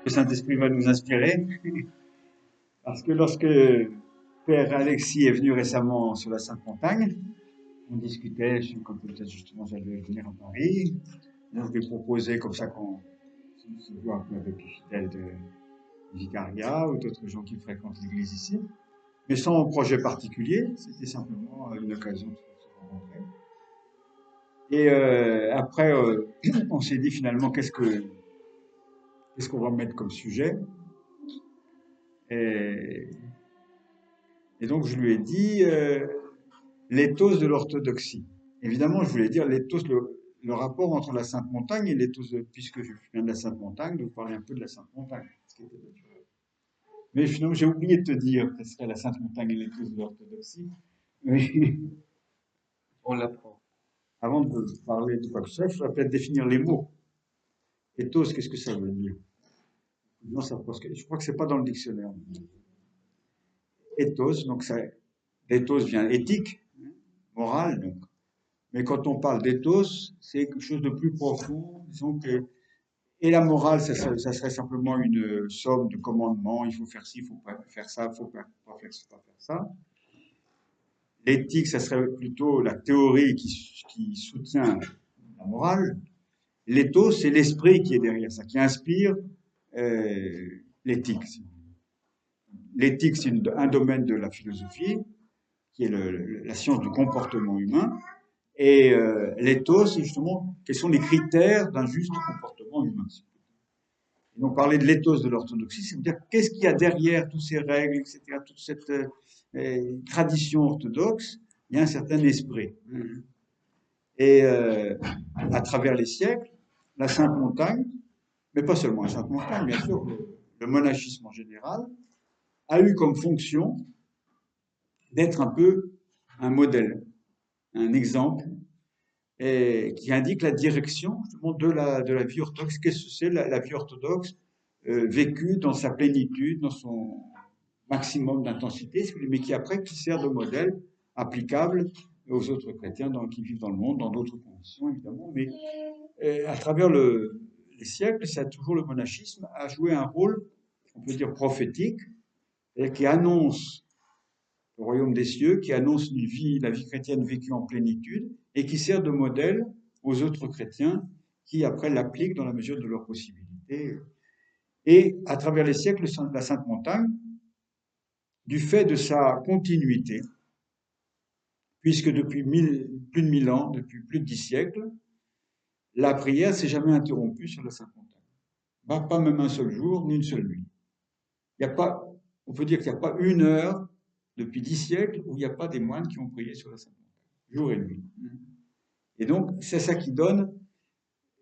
le Saint-Esprit va nous inspirer. Parce que lorsque Père Alexis est venu récemment sur la Sainte-Montagne, on discutait, comme peut-être justement j'allais venir à Paris, donc je lui ai proposé comme ça qu'on se voit un peu avec les fidèles de Vicariat ou d'autres gens qui fréquentent l'église ici, mais sans projet particulier, c'était simplement une occasion de se rencontrer. Et après, on s'est dit finalement qu'est-ce qu'on va mettre comme sujet. Et, et donc je lui ai dit l'éthos de l'orthodoxie. Évidemment, je voulais dire l'éthos, le rapport entre la Sainte Montagne et l'éthos, puisque je viens de la Sainte Montagne, de vous parler un peu de la Sainte Montagne. Mais finalement, j'ai oublié de te dire que ce serait la Sainte Montagne et l'éthos de l'orthodoxie. Oui. On l'apprend. Avant de parler de quoi que ce soit, il faudrait peut-être définir les mots. Ethos, qu'est-ce que ça veut dire? Non, je crois que c'est pas dans le dictionnaire. Ethos, donc ça, ethos vient éthique, morale, donc. Mais quand on parle d'éthos, c'est quelque chose de plus profond. Disons que, et la morale, ça serait simplement une somme de commandements. Il faut faire ci, il faut pas faire ça, il faut pas faire ça. L'éthique, ça serait plutôt la théorie qui soutient la morale. L'éthos, c'est l'esprit qui est derrière ça, qui inspire l'éthique. L'éthique, c'est un domaine de la philosophie, qui est la science du comportement humain. Et l'éthos, c'est justement quels sont les critères d'un juste comportement humain. Et donc parler de l'éthos de l'orthodoxie, c'est dire qu'est-ce qu'il y a derrière toutes ces règles, etc., toute cette tradition orthodoxe. Il y a un certain esprit. Et à travers les siècles, la Sainte Montagne, mais pas seulement la Sainte Montagne, bien sûr, le monachisme en général, a eu comme fonction d'être un peu un modèle, un exemple, et qui indique la direction justement de la vie orthodoxe. Qu'est-ce que c'est la vie orthodoxe vécue dans sa plénitude, dans son maximum d'intensité, mais qui après qui sert de modèle applicable aux autres chrétiens qui vivent dans le monde, dans d'autres conditions évidemment, mais à travers les siècles, c'est toujours le monachisme a joué un rôle, on peut dire prophétique, et qui annonce le royaume des cieux, qui annonce la vie chrétienne vécue en plénitude, et qui sert de modèle aux autres chrétiens qui après l'appliquent dans la mesure de leurs possibilités. Et à travers les siècles, la Sainte Montagne, du fait de sa continuité, puisque depuis plus de 1000 ans, depuis plus de 10 siècles, la prière s'est jamais interrompue sur la Sainte Montagne. Pas même un seul jour, ni une seule nuit. Il y a pas, on peut dire qu'il n'y a pas une heure depuis 10 siècles où il n'y a pas des moines qui ont prié sur la Sainte Montagne, jour et nuit. Et donc, c'est ça qui donne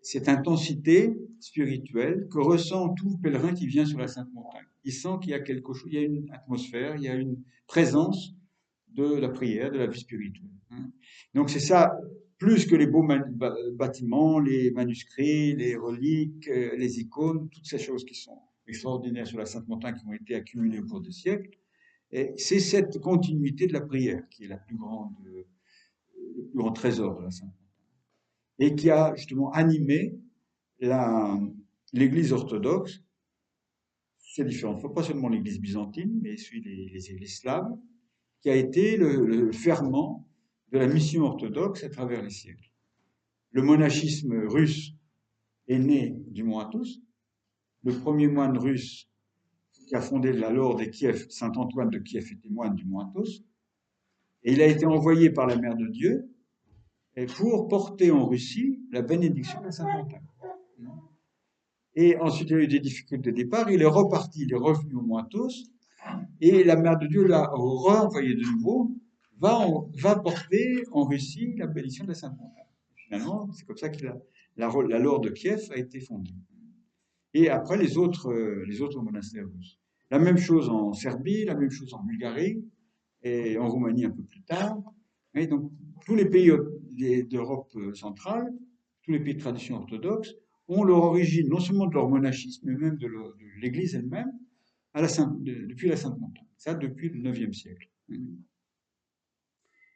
cette intensité spirituelle que ressent tout pèlerin qui vient sur la Sainte Montagne. Il sent qu'il y a quelque chose, il y a une atmosphère, il y a une présence de la prière, de la vie spirituelle. Donc c'est ça, plus que les beaux bâtiments, les manuscrits, les reliques, les icônes, toutes ces choses qui sont extraordinaires sur la Sainte Montagne qui ont été accumulées au cours des siècles. Et c'est cette continuité de la prière qui est le plus grand trésor de la Sainte Montagne. Et qui a justement animé l'Église orthodoxe. C'est différent. Il ne faut pas seulement l'Église byzantine, mais les Églises slaves, qui a été le ferment de la mission orthodoxe à travers les siècles. Le monachisme russe est né du mont Athos. Le premier moine russe qui a fondé l'ordre de Kiev, Saint Antoine de Kiev, était moine du mont Athos. Et il a été envoyé par la Mère de Dieu pour porter en Russie la bénédiction de la Sainte Montagne. Et ensuite, il y a eu des difficultés de départ. Il est reparti, il est revenu au mont Athos. Et la Mère de Dieu l'a renvoyé de nouveau, va porter en Russie la bénédiction de la Sainte Montagne. Finalement, c'est comme ça que la Laure de Kiev a été fondée. Et après, les autres monastères russes. La même chose en Serbie, la même chose en Bulgarie, et en Roumanie un peu plus tard. Et donc, tous les pays d'Europe centrale, tous les pays de tradition orthodoxe, ont leur origine non seulement de leur monachisme, mais même de l'Église elle-même, depuis la Sainte Montagne. Ça, depuis le IXe siècle.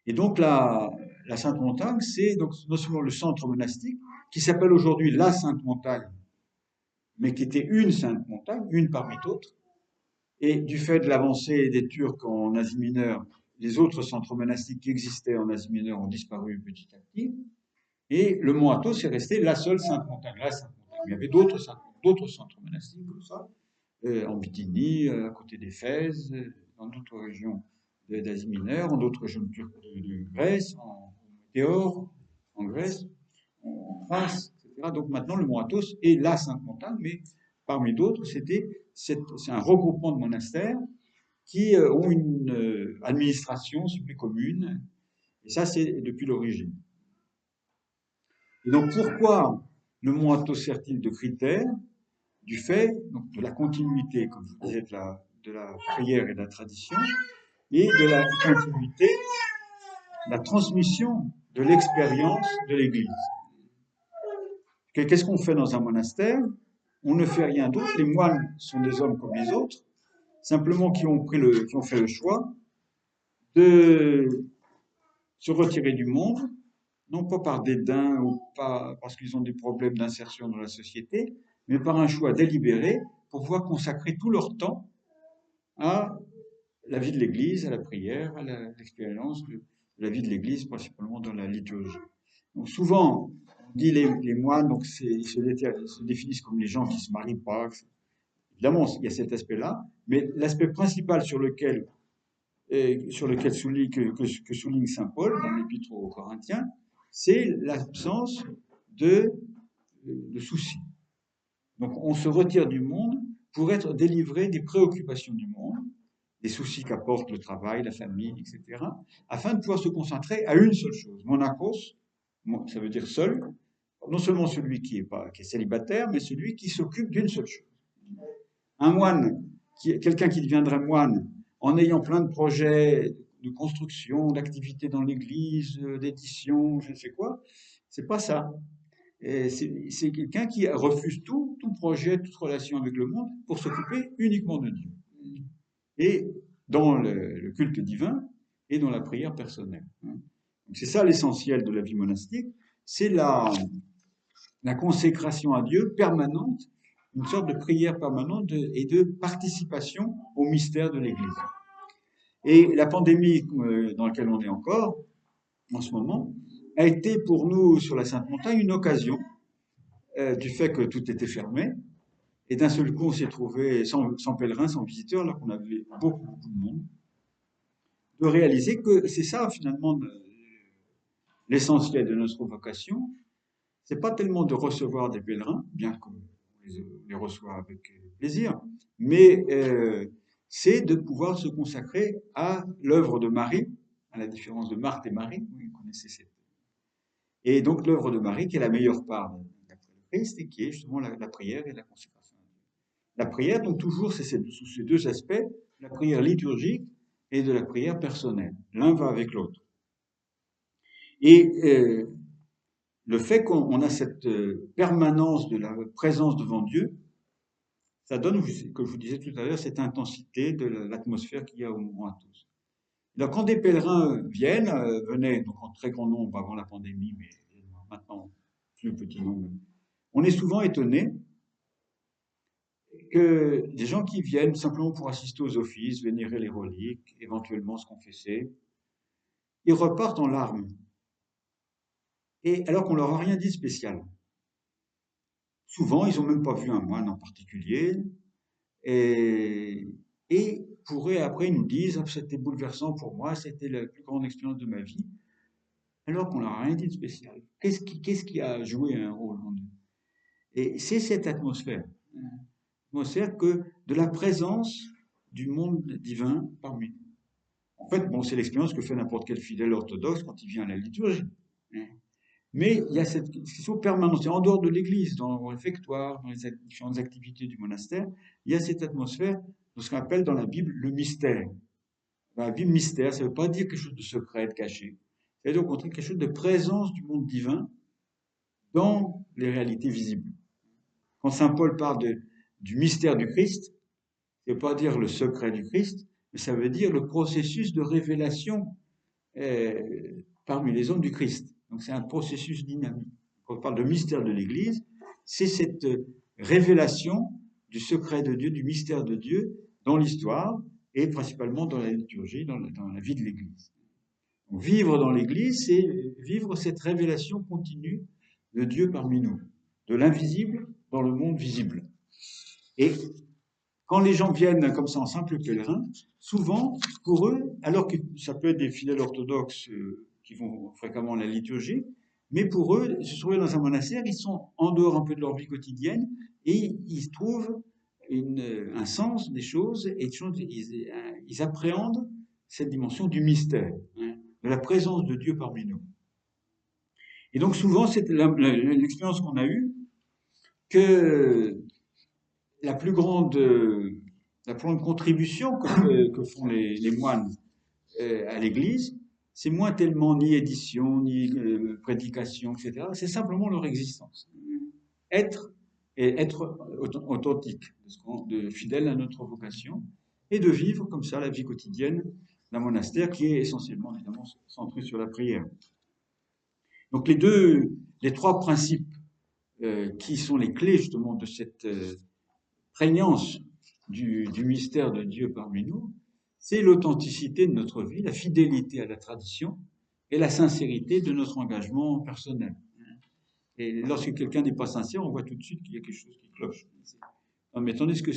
Et donc, la Sainte Montagne, c'est donc non seulement le centre monastique, qui s'appelle aujourd'hui la Sainte Montagne, mais qui était une sainte montagne, une parmi d'autres. Et du fait de l'avancée des Turcs en Asie mineure, les autres centres monastiques qui existaient en Asie mineure ont disparu petit à petit. Et le mont Athos est resté la seule sainte montagne, la sainte montagne. Il y avait d'autres centres monastiques comme ça, en Bithynie, à côté d'Éphèse, dans d'autres régions d'Asie mineure, en d'autres régions de Grèce, en Météore, en Grèce, en France, etc. Donc maintenant, le mont Athos est la sainte montagne, mais parmi d'autres, c'est un regroupement de monastères qui ont une administration plus commune, et ça, c'est depuis l'origine. Et donc, pourquoi le mont Athos sert-il de critère? Du fait donc, de la continuité, comme je vous disais, de la prière et de la tradition, et de la continuité, la transmission de l'expérience de l'Église. Qu'est-ce qu'on fait dans un monastère? On ne fait rien d'autre. Les moines sont des hommes comme les autres, simplement qui ont fait le choix de se retirer du monde, non pas par dédain ou pas parce qu'ils ont des problèmes d'insertion dans la société, mais par un choix délibéré pour pouvoir consacrer tout leur temps à la vie de l'Église, à la prière, à l'expérience de la vie de l'Église, principalement dans la liturgie. Donc souvent, on dit les moines, donc ils se définissent comme les gens qui se marient pas. Évidemment, il y a cet aspect-là, mais l'aspect principal sur lequel souligne saint Paul dans l'Épître aux Corinthiens, c'est l'absence de soucis. Donc on se retire du monde pour être délivré des préoccupations du monde, des soucis qu'apporte le travail, la famille, etc., afin de pouvoir se concentrer à une seule chose. Monachos, ça veut dire seul, non seulement celui qui est célibataire, mais celui qui s'occupe d'une seule chose. Un moine, quelqu'un qui deviendrait moine en ayant plein de projets de construction, d'activités dans l'église, d'édition, je ne sais quoi, c'est pas ça. C'est quelqu'un qui refuse tout projet, toute relation avec le monde pour s'occuper uniquement de Dieu. Et dans le culte divin et dans la prière personnelle. Donc c'est ça l'essentiel de la vie monastique, c'est la consécration à Dieu permanente, une sorte de prière permanente et de participation au mystère de l'Église. Et la pandémie dans laquelle on est encore, en ce moment, a été pour nous sur la Sainte Montagne une occasion, du fait que tout était fermé, et d'un seul coup on s'est trouvé sans pèlerins, sans visiteurs, alors qu'on avait beaucoup de monde, de réaliser que c'est ça finalement l'essentiel de notre vocation. C'est pas tellement de recevoir des pèlerins, bien qu'on les reçoit avec plaisir, mais c'est de pouvoir se consacrer à l'œuvre de Marie, à la différence de Marthe et Marie, vous connaissez cette. Et donc l'œuvre de Marie qui est la meilleure part de le Christ et qui est justement la prière et la consécration. La prière, donc toujours, c'est sous ces deux aspects, la prière liturgique et de la prière personnelle. L'un va avec l'autre. Et le fait qu'on a cette permanence de la présence devant Dieu, ça donne, comme je vous disais tout à l'heure, cette intensité de l'atmosphère qu'il y a au mont Athos. Alors quand des pèlerins venaient donc en très grand nombre avant la pandémie, mais maintenant plus petit nombre, on est souvent étonné que des gens qui viennent simplement pour assister aux offices, vénérer les reliques, éventuellement se confesser, ils repartent en larmes. Et alors qu'on leur a rien dit de spécial. Souvent, ils n'ont même pas vu un moine en particulier, et après, ils nous disent, ah, c'était bouleversant pour moi, c'était la plus grande expérience de ma vie, alors qu'on leur a rien dit de spécial. Qu'est-ce qui a joué un rôle en eux? Et c'est cette atmosphère que de la présence du monde divin parmi nous. En fait, bon, c'est l'expérience que fait n'importe quel fidèle orthodoxe quand il vient à la liturgie. Mais il y a cette question permanente, en dehors de l'église, dans le réfectoire, dans les différentes activités du monastère, il y a cette atmosphère de ce qu'on appelle dans la Bible le mystère. La Bible mystère, ça ne veut pas dire quelque chose de secret, de caché. Ça veut dire au contraire quelque chose de présence du monde divin dans les réalités visibles. Quand saint Paul parle du mystère du Christ, ça ne veut pas dire le secret du Christ, mais ça veut dire le processus de révélation parmi les hommes du Christ. Donc c'est un processus dynamique. Quand on parle de mystère de l'Église, c'est cette révélation du secret de Dieu, du mystère de Dieu dans l'histoire et principalement dans la liturgie, dans la vie de l'Église. Donc, vivre dans l'Église, c'est vivre cette révélation continue de Dieu parmi nous, de l'invisible dans le monde visible. Et quand les gens viennent comme ça en simple pèlerin, souvent, pour eux, alors que ça peut être des fidèles orthodoxes qui vont fréquemment à la liturgie, mais pour eux, se trouver dans un monastère, ils sont en dehors un peu de leur vie quotidienne et ils trouvent un sens des choses et ils appréhendent cette dimension du mystère, hein, de la présence de Dieu parmi nous. Et donc souvent, c'est l'expérience qu'on a eue que la plus grande contribution que font les moines à l'Église, c'est moins tellement ni édition, ni prédication, etc. C'est simplement leur existence. Être authentique, de fidèle à notre vocation, et de vivre comme ça la vie quotidienne d'un monastère qui est essentiellement, évidemment, centré sur la prière. Donc les trois principes qui sont les clés justement de cette prégnance du mystère de Dieu parmi nous, c'est l'authenticité de notre vie, la fidélité à la tradition et la sincérité de notre engagement personnel. Et lorsque quelqu'un n'est pas sincère, on voit tout de suite qu'il y a quelque chose qui cloche. Mais tandis que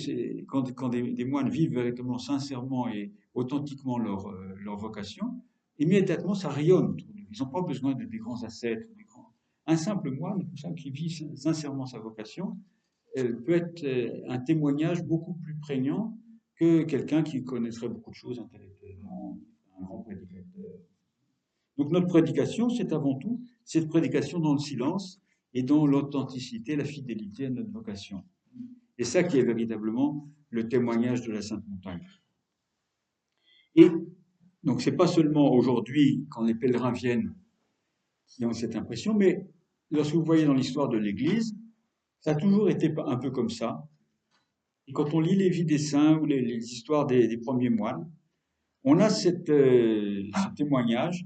quand des moines vivent véritablement sincèrement et authentiquement leur vocation, immédiatement ça rayonne autour d'eux. Ils n'ont pas besoin de des grands ascètes. Un simple moine qui vit sincèrement sa vocation peut être un témoignage beaucoup plus prégnant que quelqu'un qui connaîtrait beaucoup de choses intellectuellement, un grand prédicateur. Donc notre prédication, c'est avant tout cette prédication dans le silence et dans l'authenticité, la fidélité à notre vocation. Et ça qui est véritablement le témoignage de la Sainte Montagne. Et donc c'est pas seulement aujourd'hui, quand les pèlerins viennent, qui ont cette impression, mais lorsque vous voyez dans l'histoire de l'Église, ça a toujours été un peu comme ça. Et quand on lit les vies des saints ou les histoires des premiers moines, on a ce témoignage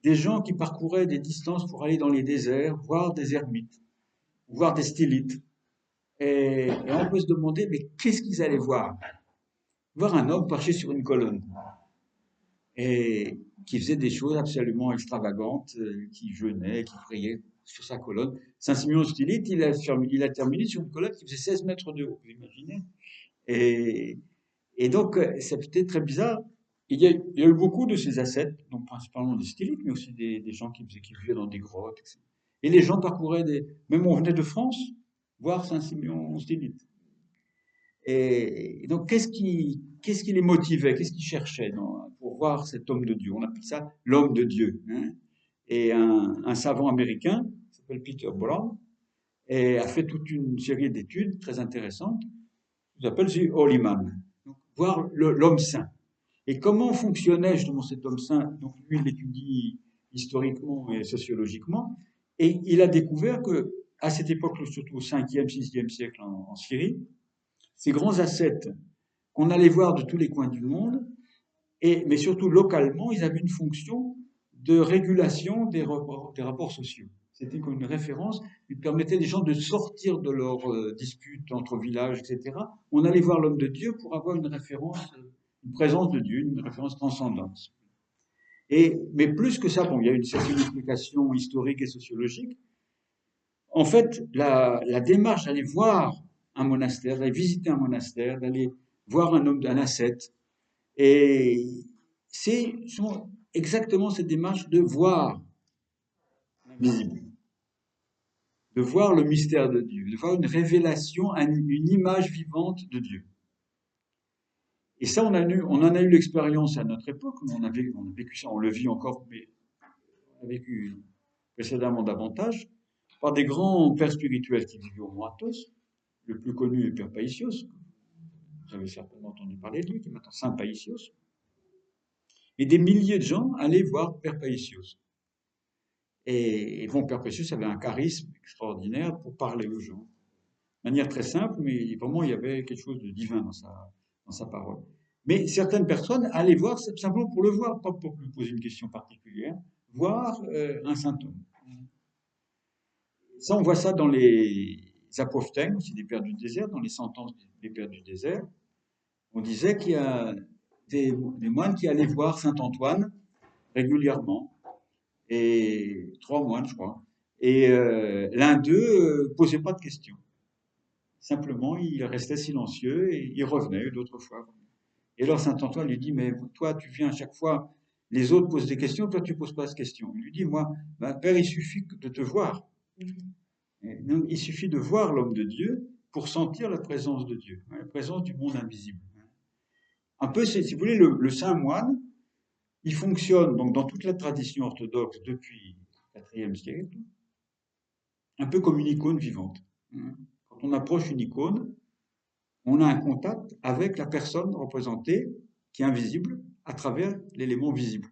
des gens qui parcouraient des distances pour aller dans les déserts, voir des ermites, voir des stylites. Et on peut se demander, mais qu'est-ce qu'ils allaient voir? Voir un homme perché sur une colonne et qui faisait des choses absolument extravagantes, qui jeûnait, qui priait sur sa colonne. Saint-Simeon Stylite, il a terminé sur une colonne qui faisait 16 mètres de haut, vous imaginez? Et donc, ça peut être très bizarre. Il y a eu beaucoup de ces ascètes, donc principalement des stylites, mais aussi des gens qui vivaient dans des grottes, etc. Et les gens parcouraient même on venait de France voir Saint-Simeon Stylite. Et donc, qu'est-ce qui les motivait, qu'est-ce qu'ils cherchaient pour voir cet homme de Dieu? On appelle ça l'homme de Dieu. Hein. Et un savant américain, qui s'appelle Peter Brown, a fait toute une série d'études très intéressantes, qui s'appelle The Holy Man. Donc, voir l'homme saint. Et comment fonctionnait justement cet homme saint? Donc, lui, il l'étudie historiquement et sociologiquement, et il a découvert que, à cette époque, surtout au 5e, 6e siècle en Syrie, ces grands ascètes qu'on allait voir de tous les coins du monde, mais surtout localement, ils avaient une fonction de régulation des rapports sociaux. C'était comme une référence, ils permettaient des gens de sortir de leurs disputes entre villages, etc. On allait voir l'homme de Dieu pour avoir une référence, une présence de Dieu, une référence transcendante. Mais plus que ça, bon, il y a une certaine explication historique et sociologique. En fait, la démarche d'aller voir un monastère, d'aller visiter un monastère, d'aller voir un ascète, et c'est exactement cette démarche de voir l'invisible, de voir le mystère de Dieu, de voir une révélation, une image vivante de Dieu. Et ça, on en a eu l'expérience à notre époque, on a vécu ça, on le vit encore, mais on a vécu précédemment davantage, par des grands pères spirituels qui vivaient au Mont Athos. Le plus connu est Père Païsios. Vous avez certainement entendu parler de lui, qui est maintenant Saint Païsios. Et des milliers de gens allaient voir Père Païsios. Et bon, Père Païsios avait un charisme extraordinaire pour parler aux gens. De manière très simple, mais vraiment, il y avait quelque chose de divin dans sa parole. Mais certaines personnes allaient voir simplement pour le voir, pas pour lui poser une question particulière, voir un saint homme. Ça, on voit ça dans les apophthegmes, aussi des pères du désert, dans les sentences des pères du désert, on disait qu'il y a des moines qui allaient voir saint Antoine régulièrement, et 3 moines, je crois. Et l'un d'eux posait pas de questions. Simplement, il restait silencieux et il revenait d'autres fois. Et alors saint Antoine lui dit, mais toi, tu viens à chaque fois, les autres posent des questions, toi, tu poses pas de questions. Il lui dit, moi, ben, Père, il suffit de te voir. Donc, il suffit de voir l'homme de Dieu pour sentir la présence de Dieu, la présence du monde invisible. Un peu, si vous voulez, le saint moine, il fonctionne donc dans toute la tradition orthodoxe depuis le IVe siècle, un peu comme une icône vivante. Quand on approche une icône, on a un contact avec la personne représentée qui est invisible à travers l'élément visible.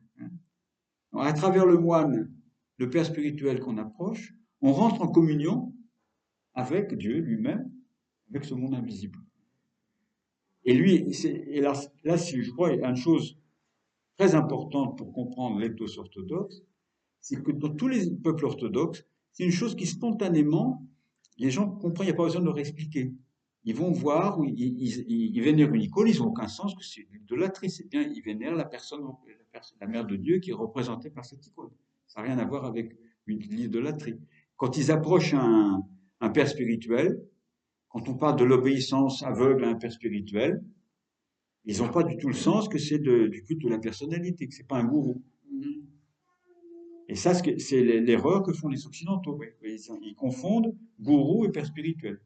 Alors, à travers le moine, le père spirituel qu'on approche, on rentre en communion avec Dieu lui-même, avec ce monde invisible. Et lui, et là, je crois, une chose très importante pour comprendre l'éthos orthodoxe, c'est que dans tous les peuples orthodoxes, c'est une chose qui spontanément, les gens comprennent, il n'y a pas besoin de leur expliquer. Ils vont voir, ou ils vénèrent une icône, ils n'ont aucun sens que c'est l'idolâtrie, c'est bien, ils vénèrent la personne, la mère de Dieu qui est représentée par cette icône. Ça n'a rien à voir avec l'idolâtrie. Quand ils approchent un père spirituel, quand on parle de l'obéissance aveugle à un père spirituel, ils n'ont pas du tout le sens que c'est du culte de la personnalité, que c'est pas un gourou. Et ça, c'est l'erreur que font les Occidentaux. Ils confondent gourou et père spirituel.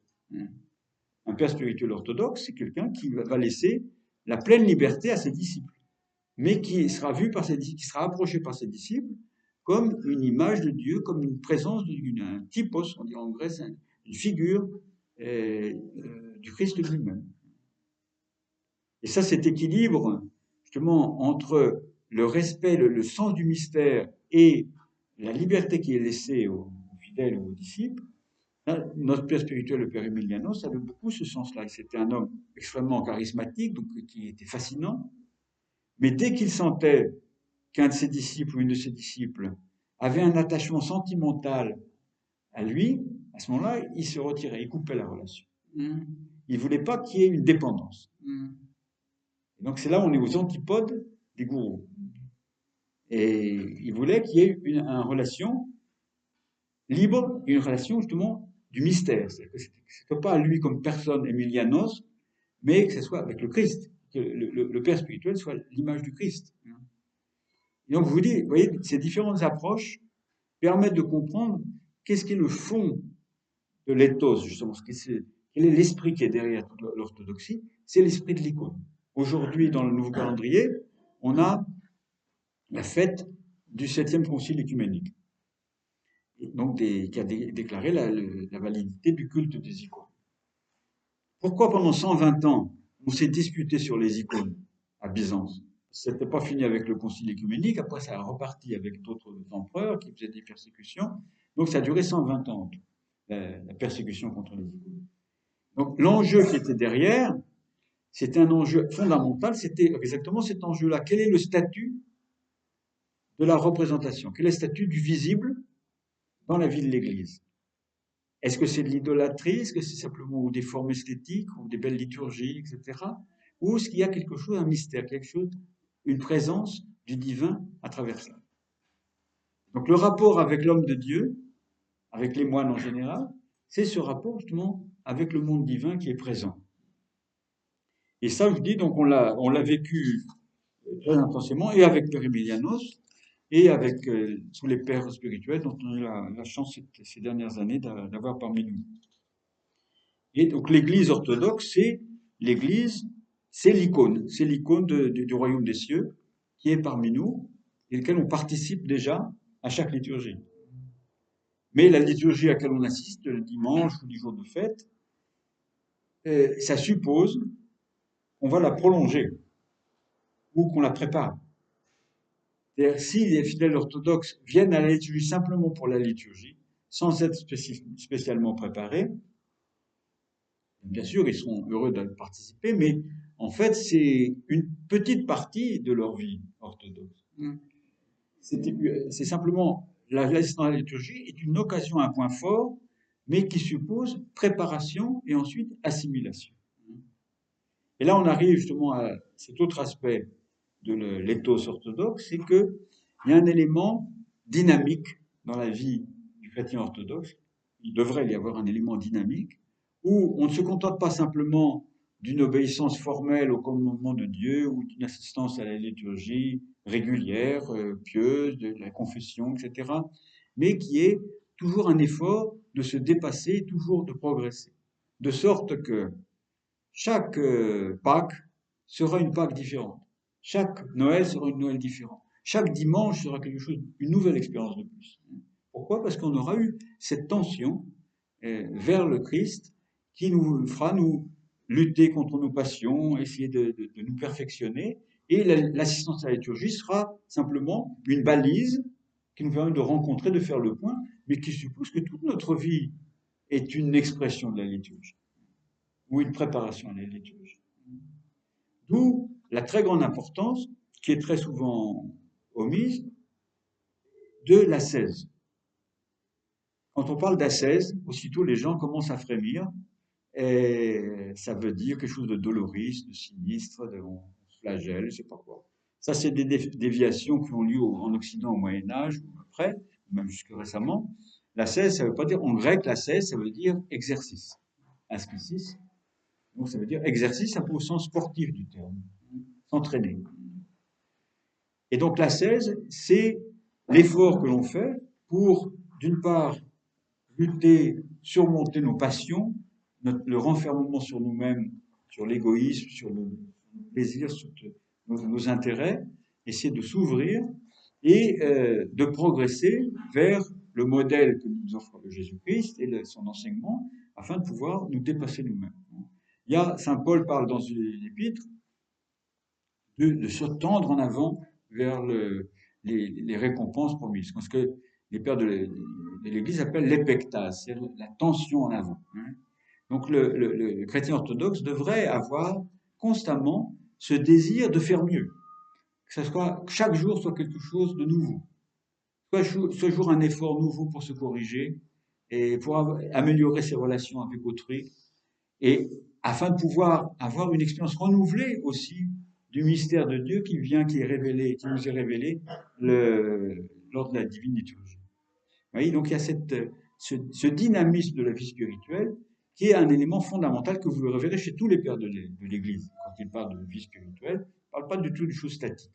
Un père spirituel orthodoxe, c'est quelqu'un qui va laisser la pleine liberté à ses disciples, mais qui sera vu par ses disciples, qui sera approché par ses disciples comme une image de Dieu, comme une présence, un typos, on dit en grec, une figure du Christ lui-même. Et ça, cet équilibre, justement, entre le respect, le sens du mystère et la liberté qui est laissée aux fidèles ou aux disciples, là, notre père spirituel, le père Emilianos, avait beaucoup ce sens-là. C'était un homme extrêmement charismatique, donc qui était fascinant. Mais dès qu'il sentait qu'un de ses disciples ou une de ses disciples avait un attachement sentimental à lui, à ce moment-là, il se retirait, il coupait la relation. Il voulait pas qu'il y ait une dépendance. Et donc c'est là où on est aux antipodes des gourous. Et il voulait qu'il y ait une relation libre, une relation justement du mystère. C'est-à-dire que ce soit pas lui comme personne Emilianos, mais que ce soit avec le Christ, que le père spirituel soit l'image du Christ. Et donc vous voyez, ces différentes approches permettent de comprendre qu'est-ce qui est le fond de l'éthos, justement, quel est l'esprit qui est derrière toute l'orthodoxie, c'est l'esprit de l'icône. Aujourd'hui, dans le nouveau calendrier, on a la fête du 7e concile œcuménique, donc qui a déclaré la validité du culte des icônes. Pourquoi pendant 120 ans, on s'est disputé sur les icônes à Byzance? C'était pas fini avec le concile œcuménique, après ça a reparti avec d'autres empereurs qui faisaient des persécutions, donc ça a duré 120 ans, la persécution contre les icônes. Donc l'enjeu qui était derrière, c'était un enjeu fondamental, c'était exactement cet enjeu-là. Quel est le statut de la représentation? Quel est le statut du visible dans la vie de l'Église? Est-ce que c'est de l'idolâtrie? Est-ce que c'est simplement des formes esthétiques ou des belles liturgies, etc. Ou est-ce qu'il y a quelque chose, un mystère, quelque chose, une présence du divin à travers cela? Donc le rapport avec l'homme de Dieu, avec les moines en général, c'est ce rapport justement avec le monde divin qui est présent. Et ça, je dis, donc on l'a vécu très intensément, et avec Père Emilianos, et avec tous les pères spirituels dont on a eu la chance ces dernières années d'avoir parmi nous. Et donc l'Église orthodoxe, c'est l'icône du royaume des cieux qui est parmi nous, et auquel on participe déjà à chaque liturgie. Mais la liturgie à laquelle on assiste le dimanche ou les jours de fête, ça suppose qu'on va la prolonger ou qu'on la prépare. C'est-à-dire, si les fidèles orthodoxes viennent à la liturgie simplement pour la liturgie, sans être spécialement préparés, bien sûr, ils seront heureux de participer, mais en fait, c'est une petite partie de leur vie orthodoxe. C'est simplement, l'assistance à la liturgie est une occasion, un point fort mais qui suppose préparation et ensuite assimilation. Et là, on arrive justement à cet autre aspect de l'éthos orthodoxe, c'est qu'il y a un élément dynamique dans la vie du chrétien orthodoxe. Il devrait y avoir un élément dynamique où on ne se contente pas simplement d'une obéissance formelle au commandement de Dieu ou d'une assistance à la liturgie régulière, pieuse, de la confession, etc., mais qui est toujours un effort de se dépasser, toujours de progresser. De sorte que chaque Pâques sera une Pâques différente. Chaque Noël sera une Noël différente. Chaque dimanche sera quelque chose, une nouvelle expérience de plus. Pourquoi? Parce qu'on aura eu cette tension vers le Christ qui nous fera nous lutter contre nos passions, essayer de nous perfectionner. Et l'assistance à la liturgie sera simplement une balise qui nous permet de rencontrer, de faire le point, mais qui suppose que toute notre vie est une expression de la liturgie ou une préparation à la liturgie. D'où la très grande importance, qui est très souvent omise, de l'ascèse. Quand on parle d'ascèse, aussitôt les gens commencent à frémir, et ça veut dire quelque chose de doloriste, de sinistre, de flagelle, je sais pas quoi. Ça, c'est des déviations qui ont lieu en Occident au Moyen-Âge, ou après, même jusque récemment. L'ascèse, ça veut pas dire, en grec, l'ascèse, ça veut dire exercice. Askesis. Donc ça veut dire exercice un peu au sens sportif du terme, s'entraîner. Et donc l'ascèse, c'est l'effort que l'on fait pour, d'une part, lutter, surmonter nos passions, le renfermement sur nous-mêmes, sur l'égoïsme, sur le plaisir, sur nos intérêts, essayer de s'ouvrir et de progresser vers le modèle que nous offre Jésus-Christ et son enseignement, afin de pouvoir nous dépasser nous-mêmes. Saint Paul parle dans une épître de se tendre en avant vers les récompenses promises. Ce que les pères de l'Église appellent l'épectase, c'est-à-dire la tension en avant. Donc le chrétien orthodoxe devrait avoir constamment ce désir de faire mieux, que chaque jour soit quelque chose de nouveau, soit jour un effort nouveau pour se corriger et pour améliorer ses relations avec autrui, et afin de pouvoir avoir une expérience renouvelée aussi du mystère de Dieu qui est révélé, qui nous est révélé lors de la divine liturgie. Vous voyez, donc il y a ce dynamisme de la vie spirituelle qui est un élément fondamental que vous le verrez chez tous les pères de l'Église. Quand ils parlent de vie spirituelle, ils ne parlent pas du tout de choses statiques.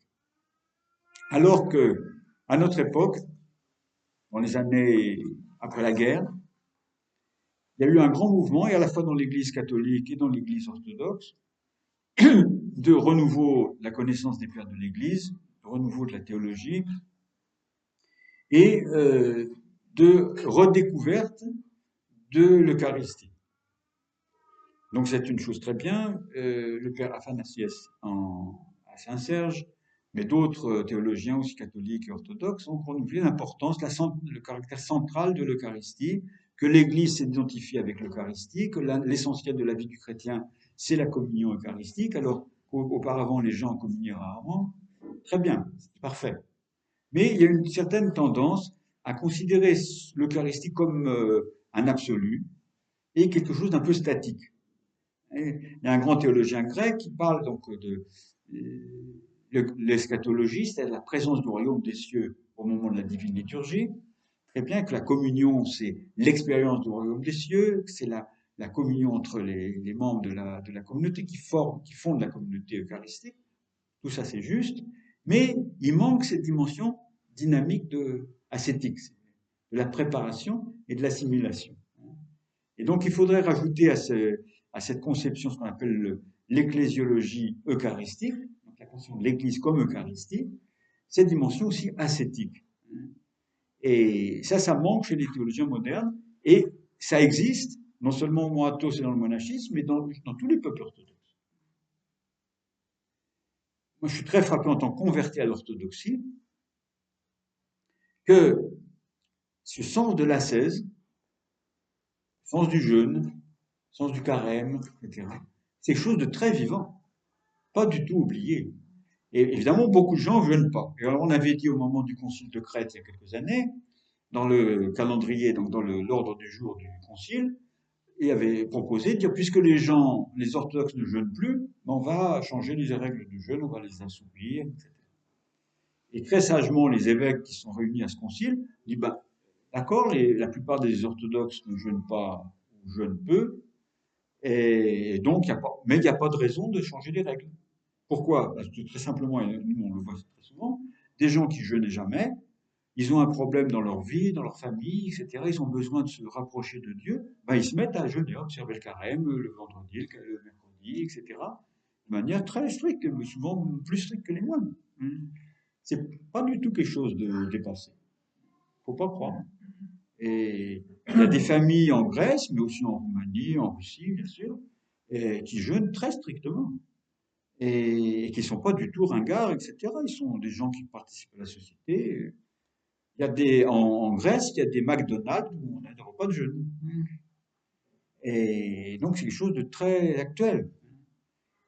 Alors que, à notre époque, dans les années après la guerre, il y a eu un grand mouvement, et à la fois dans l'Église catholique et dans l'Église orthodoxe, de renouveau de la connaissance des pères de l'Église, de renouveau de la théologie, et de redécouverte de l'Eucharistie. Donc c'est une chose très bien. Le père Athanasius à Saint-Serge, mais d'autres théologiens aussi catholiques et orthodoxes ont renouvelé l'importance, le caractère central de l'Eucharistie, que l'Église s'identifie avec l'Eucharistie, que l'essentiel de la vie du chrétien, c'est la communion eucharistique, alors qu'auparavant les gens communiaient rarement. Très bien, c'est parfait. Mais il y a une certaine tendance à considérer l'Eucharistie comme un absolu et quelque chose d'un peu statique. Il y a un grand théologien grec qui parle donc de l'eschatologie, c'est-à-dire la présence du royaume des cieux au moment de la divine liturgie. Très bien que la communion, c'est l'expérience du royaume des cieux, que c'est la communion entre les membres de la communauté qui fondent la communauté eucharistique. Tout ça, c'est juste. Mais il manque cette dimension dynamique ascétique, de la préparation et de l'assimilation. Et donc, il faudrait rajouter à cette conception ce qu'on appelle l'ecclésiologie eucharistique, donc la conception de l'Église comme Eucharistie, cette dimension aussi ascétique. Et ça manque chez les théologiens modernes, et ça existe, non seulement au Athos et dans le monachisme, mais dans tous les peuples orthodoxes. Moi, je suis très frappé en tant que converti à l'orthodoxie, que ce sens de l'ascèse, sens du jeûne, sens du carême, etc., c'est quelque chose de très vivant, pas du tout oublié. Et évidemment, beaucoup de gens ne jeûnent pas. Et alors, on avait dit au moment du concile de Crète, il y a quelques années, dans le calendrier, donc dans l'ordre du jour du concile, et avait proposé de dire, puisque les orthodoxes ne jeûnent plus, ben, on va changer les règles du jeûne, on va les assouplir, etc. Et très sagement, les évêques qui sont réunis à ce concile disent, ben, d'accord, la plupart des orthodoxes ne jeûnent pas ou jeûnent peu, et donc mais il n'y a pas de raison de changer les règles. Pourquoi? Parce que très simplement, et nous on le voit très souvent, des gens qui jeûnent jamais, ils ont un problème dans leur vie, dans leur famille, etc. Ils ont besoin de se rapprocher de Dieu, ben, ils se mettent à jeûner, à observer le carême, le vendredi, le mercredi, etc. De manière très stricte, souvent plus stricte que les moines. C'est pas du tout quelque chose de dépassé. Faut pas croire. Et il y a des familles en Grèce, mais aussi en Roumanie, en Russie, bien sûr, qui jeûnent très strictement et qui sont pas du tout ringards, etc. Ils sont des gens qui participent à la société. Il y a en Grèce, il y a des McDonald's où on a des repas de jeûne. Et donc c'est quelque chose de très actuel.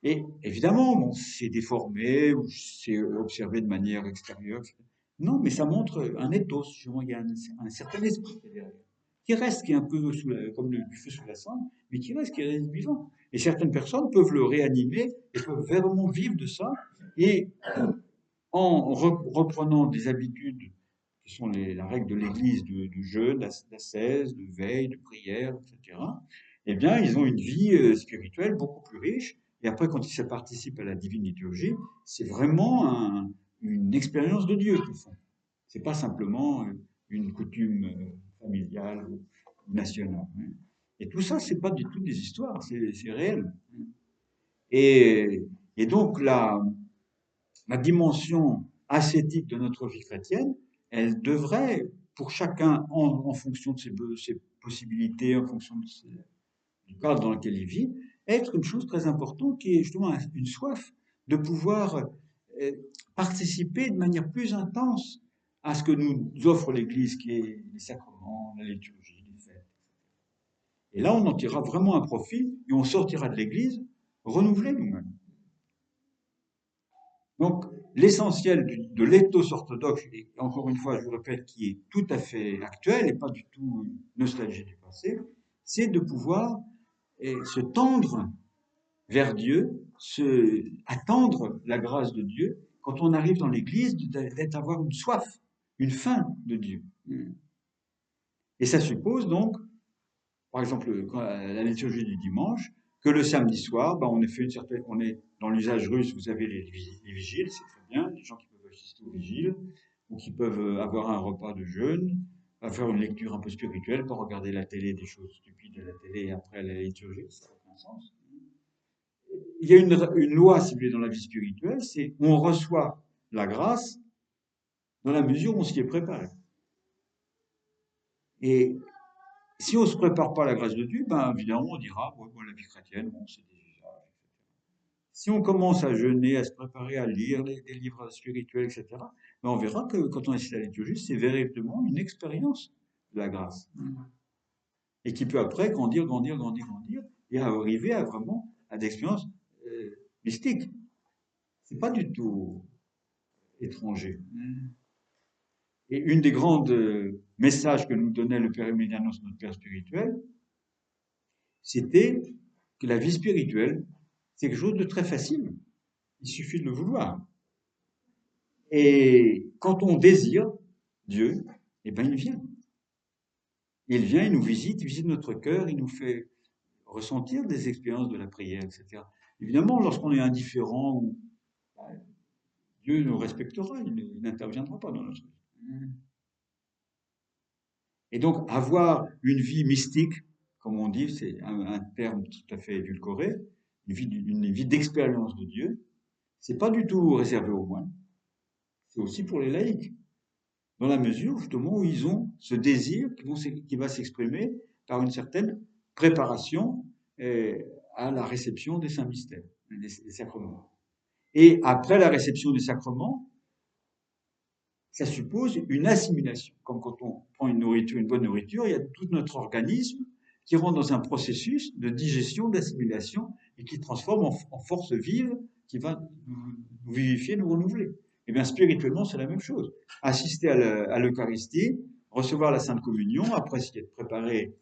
Et évidemment, bon, c'est déformé ou c'est observé de manière extérieure. Non, mais ça montre un ethos, il y a un certain esprit derrière, qui reste, qui est un peu comme du feu sous la cendre, mais qui reste vivant. Et certaines personnes peuvent le réanimer et peuvent vraiment vivre de ça. Et en reprenant des habitudes qui sont la règle de l'Église, de jeûne, d'ascèse, de veille, de prière, etc., eh bien, ils ont une vie spirituelle beaucoup plus riche. Et après, quand ils participent à la divine liturgie, c'est vraiment une expérience de Dieu qu'ils font. C'est pas simplement une coutume familiale ou nationale. Et tout ça, c'est pas du tout des histoires, c'est réel. Et, et donc, la dimension ascétique de notre vie chrétienne, elle devrait, pour chacun, en fonction de ses possibilités, en fonction du cadre dans lequel il vit, être une chose très importante qui est justement une soif de pouvoir euh, participer de manière plus intense à ce que nous offre l'Église, qui est les sacrements, la liturgie, les fêtes. Et là, on en tirera vraiment un profit et on sortira de l'Église renouvelés nous-mêmes. Donc, l'essentiel de l'éthos orthodoxe, et encore une fois, je vous répète, qui est tout à fait actuel et pas du tout nostalgie du passé, c'est de pouvoir se tendre vers Dieu, attendre la grâce de Dieu, quand on arrive dans l'Église, d'avoir une soif, une faim de Dieu. Et ça suppose donc, par exemple, la liturgie du dimanche, que le samedi soir, ben, on est dans l'usage russe, vous avez les vigiles, c'est très bien, les gens qui peuvent assister aux vigiles, ou qui peuvent avoir un repas de jeûne, faire une lecture un peu spirituelle, pas regarder la télé, des choses stupides à la télé et après la liturgie, ça n'a aucun sens. Il y a une loi, si vous voulez, dans la vie spirituelle, c'est on reçoit la grâce dans la mesure où on s'y est préparé. Et si on ne se prépare pas à la grâce de Dieu, ben évidemment on dira, bon, la vie chrétienne, bon, c'est déjà. Si on commence à jeûner, à se préparer à lire des livres spirituels, etc., ben on verra que quand on assiste à la liturgie, c'est véritablement une expérience de la grâce. Et qui peut après grandir, grandir, grandir, grandir, et arriver à vraiment à des expériences mystiques. C'est pas du tout étranger. Et une des grandes messages que nous donnait le Père Emilianos, notre Père spirituel, c'était que la vie spirituelle, c'est quelque chose de très facile. Il suffit de le vouloir. Et quand on désire Dieu, eh ben il vient. Il vient, il nous visite, il visite notre cœur, il nous fait ressentir des expériences de la prière, etc. Évidemment, lorsqu'on est indifférent, bah, Dieu nous respectera, il n'interviendra pas dans notre vie. Et donc, avoir une vie mystique, comme on dit, c'est un terme tout à fait édulcoré, une vie d'expérience de Dieu, c'est pas du tout réservé aux moines, c'est aussi pour les laïcs, dans la mesure justement où ils ont ce désir qui va s'exprimer par une certaine préparation à la réception des saints mystères, des sacrements. Et après la réception des sacrements, ça suppose une assimilation. Comme quand on prend une nourriture, une bonne nourriture, il y a tout notre organisme qui rentre dans un processus de digestion, d'assimilation, et qui transforme en force vive qui va nous vivifier, nous renouveler. Et bien spirituellement, c'est la même chose. Assister à l'Eucharistie, recevoir la Sainte Communion, après s'y être préparé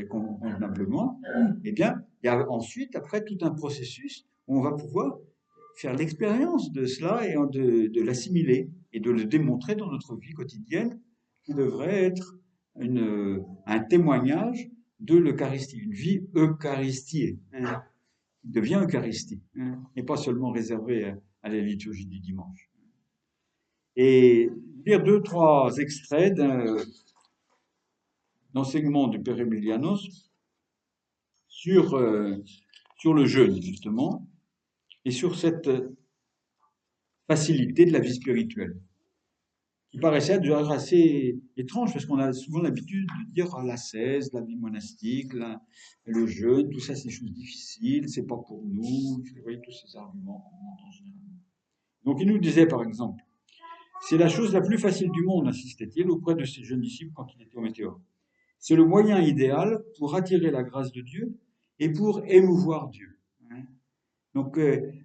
convenablement, eh bien, il y a ensuite, après, tout un processus où on va pouvoir faire l'expérience de cela et de l'assimiler et de le démontrer dans notre vie quotidienne, qui devrait être un témoignage de l'Eucharistie, une vie eucharistiée, hein, qui devient Eucharistie, hein, et pas seulement réservée à la liturgie du dimanche. Et lire 2-3 extraits d'un enseignement du Père Emilianos sur le jeûne, justement, et sur cette facilité de la vie spirituelle, qui paraissait déjà assez étrange, parce qu'on a souvent l'habitude de dire l'ascèse, la vie monastique, le jeûne, tout ça c'est des choses difficiles, c'est pas pour nous, vous voyez tous ces arguments qu'on entend généralement. Donc il nous disait par exemple, c'est la chose la plus facile du monde, insistait-il auprès de ses jeunes disciples quand il était au Météor. C'est le moyen idéal pour attirer la grâce de Dieu et pour émouvoir Dieu. Donc,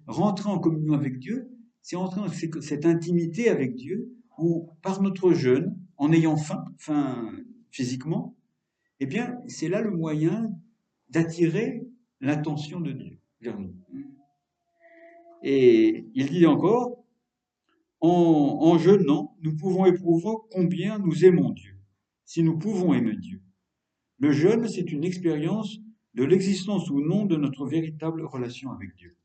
rentrer en communion avec Dieu, c'est rentrer dans cette intimité avec Dieu, où par notre jeûne, en ayant faim physiquement, eh bien, c'est là le moyen d'attirer l'attention de Dieu vers nous. Et il dit encore, en jeûnant, nous pouvons éprouver combien nous aimons Dieu, si nous pouvons aimer Dieu. Le jeûne, c'est une expérience de l'existence ou non de notre véritable relation avec Dieu.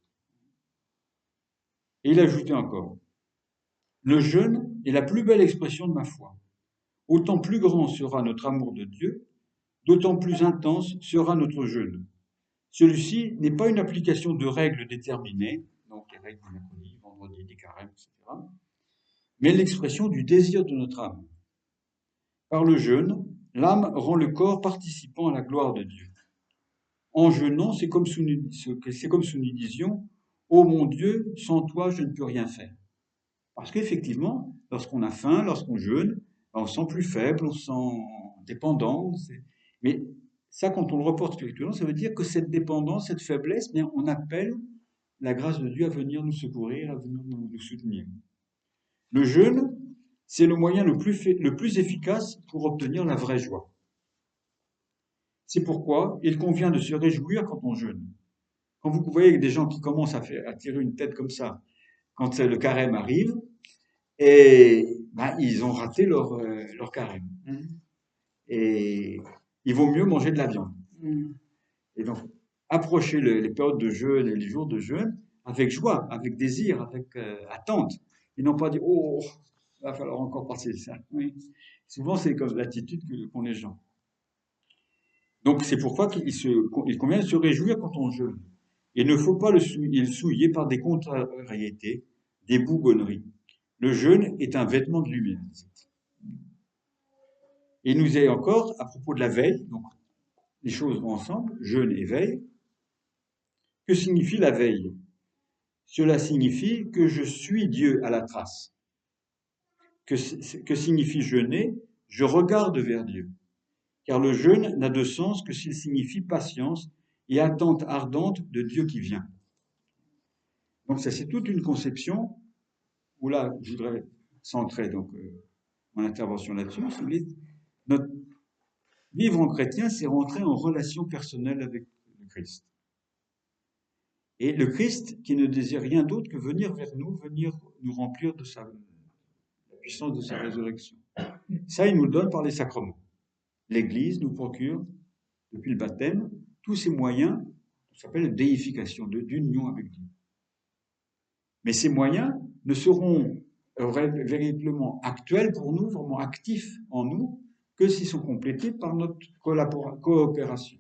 Et il ajoutait encore, le jeûne est la plus belle expression de ma foi. Autant plus grand sera notre amour de Dieu, d'autant plus intense sera notre jeûne. Celui-ci n'est pas une application de règles déterminées, donc les règles du mercredi, vendredi, des carêmes, etc., mais l'expression du désir de notre âme. Par le jeûne, l'âme rend le corps participant à la gloire de Dieu. En jeûnant, c'est comme si nous disions « Ô mon Dieu, sans toi, je ne peux rien faire ». Parce qu'effectivement, lorsqu'on a faim, lorsqu'on jeûne, on se sent plus faible, on se sent dépendant. Mais ça, quand on le reporte spirituellement, ça veut dire que cette dépendance, cette faiblesse, bien, on appelle la grâce de Dieu à venir nous secourir, à venir nous soutenir. Le jeûne, c'est le moyen le plus efficace pour obtenir la vraie joie. C'est pourquoi il convient de se réjouir quand on jeûne. Quand vous voyez des gens qui commencent à tirer une tête comme ça, quand le carême arrive, et ils ont raté leur carême. Et il vaut mieux manger de la viande. Et donc, approcher les périodes de jeûne et les jours de jeûne avec joie, avec désir, avec attente. Et non pas dire, oh, il va falloir encore passer ça. Oui. Souvent, c'est comme l'attitude qu'ont les gens. Donc, c'est pourquoi il convient de se réjouir quand on jeûne. Il ne faut pas le souiller par des contrariétés, des bougonneries. Le jeûne est un vêtement de lumière. Et il nous est encore, à propos de la veille, donc les choses vont ensemble, jeûne et veille. Que signifie la veille? Cela signifie que je suis Dieu à la trace. Que signifie jeûner? Je regarde vers Dieu. Car le jeûne n'a de sens que s'il signifie patience et attente ardente de Dieu qui vient. Donc ça, c'est toute une conception où là, je voudrais centrer donc mon intervention là-dessus. Notre vivre en chrétien, c'est rentrer en relation personnelle avec le Christ. Et le Christ qui ne désire rien d'autre que venir vers nous, venir nous remplir de la puissance de sa résurrection. Ça, il nous le donne par les sacrements. L'Église nous procure, depuis le baptême, tous ces moyens, ça s'appelle la déification, d'union avec Dieu. Mais ces moyens ne seront véritablement actuels pour nous, vraiment actifs en nous, que s'ils sont complétés par notre coopération.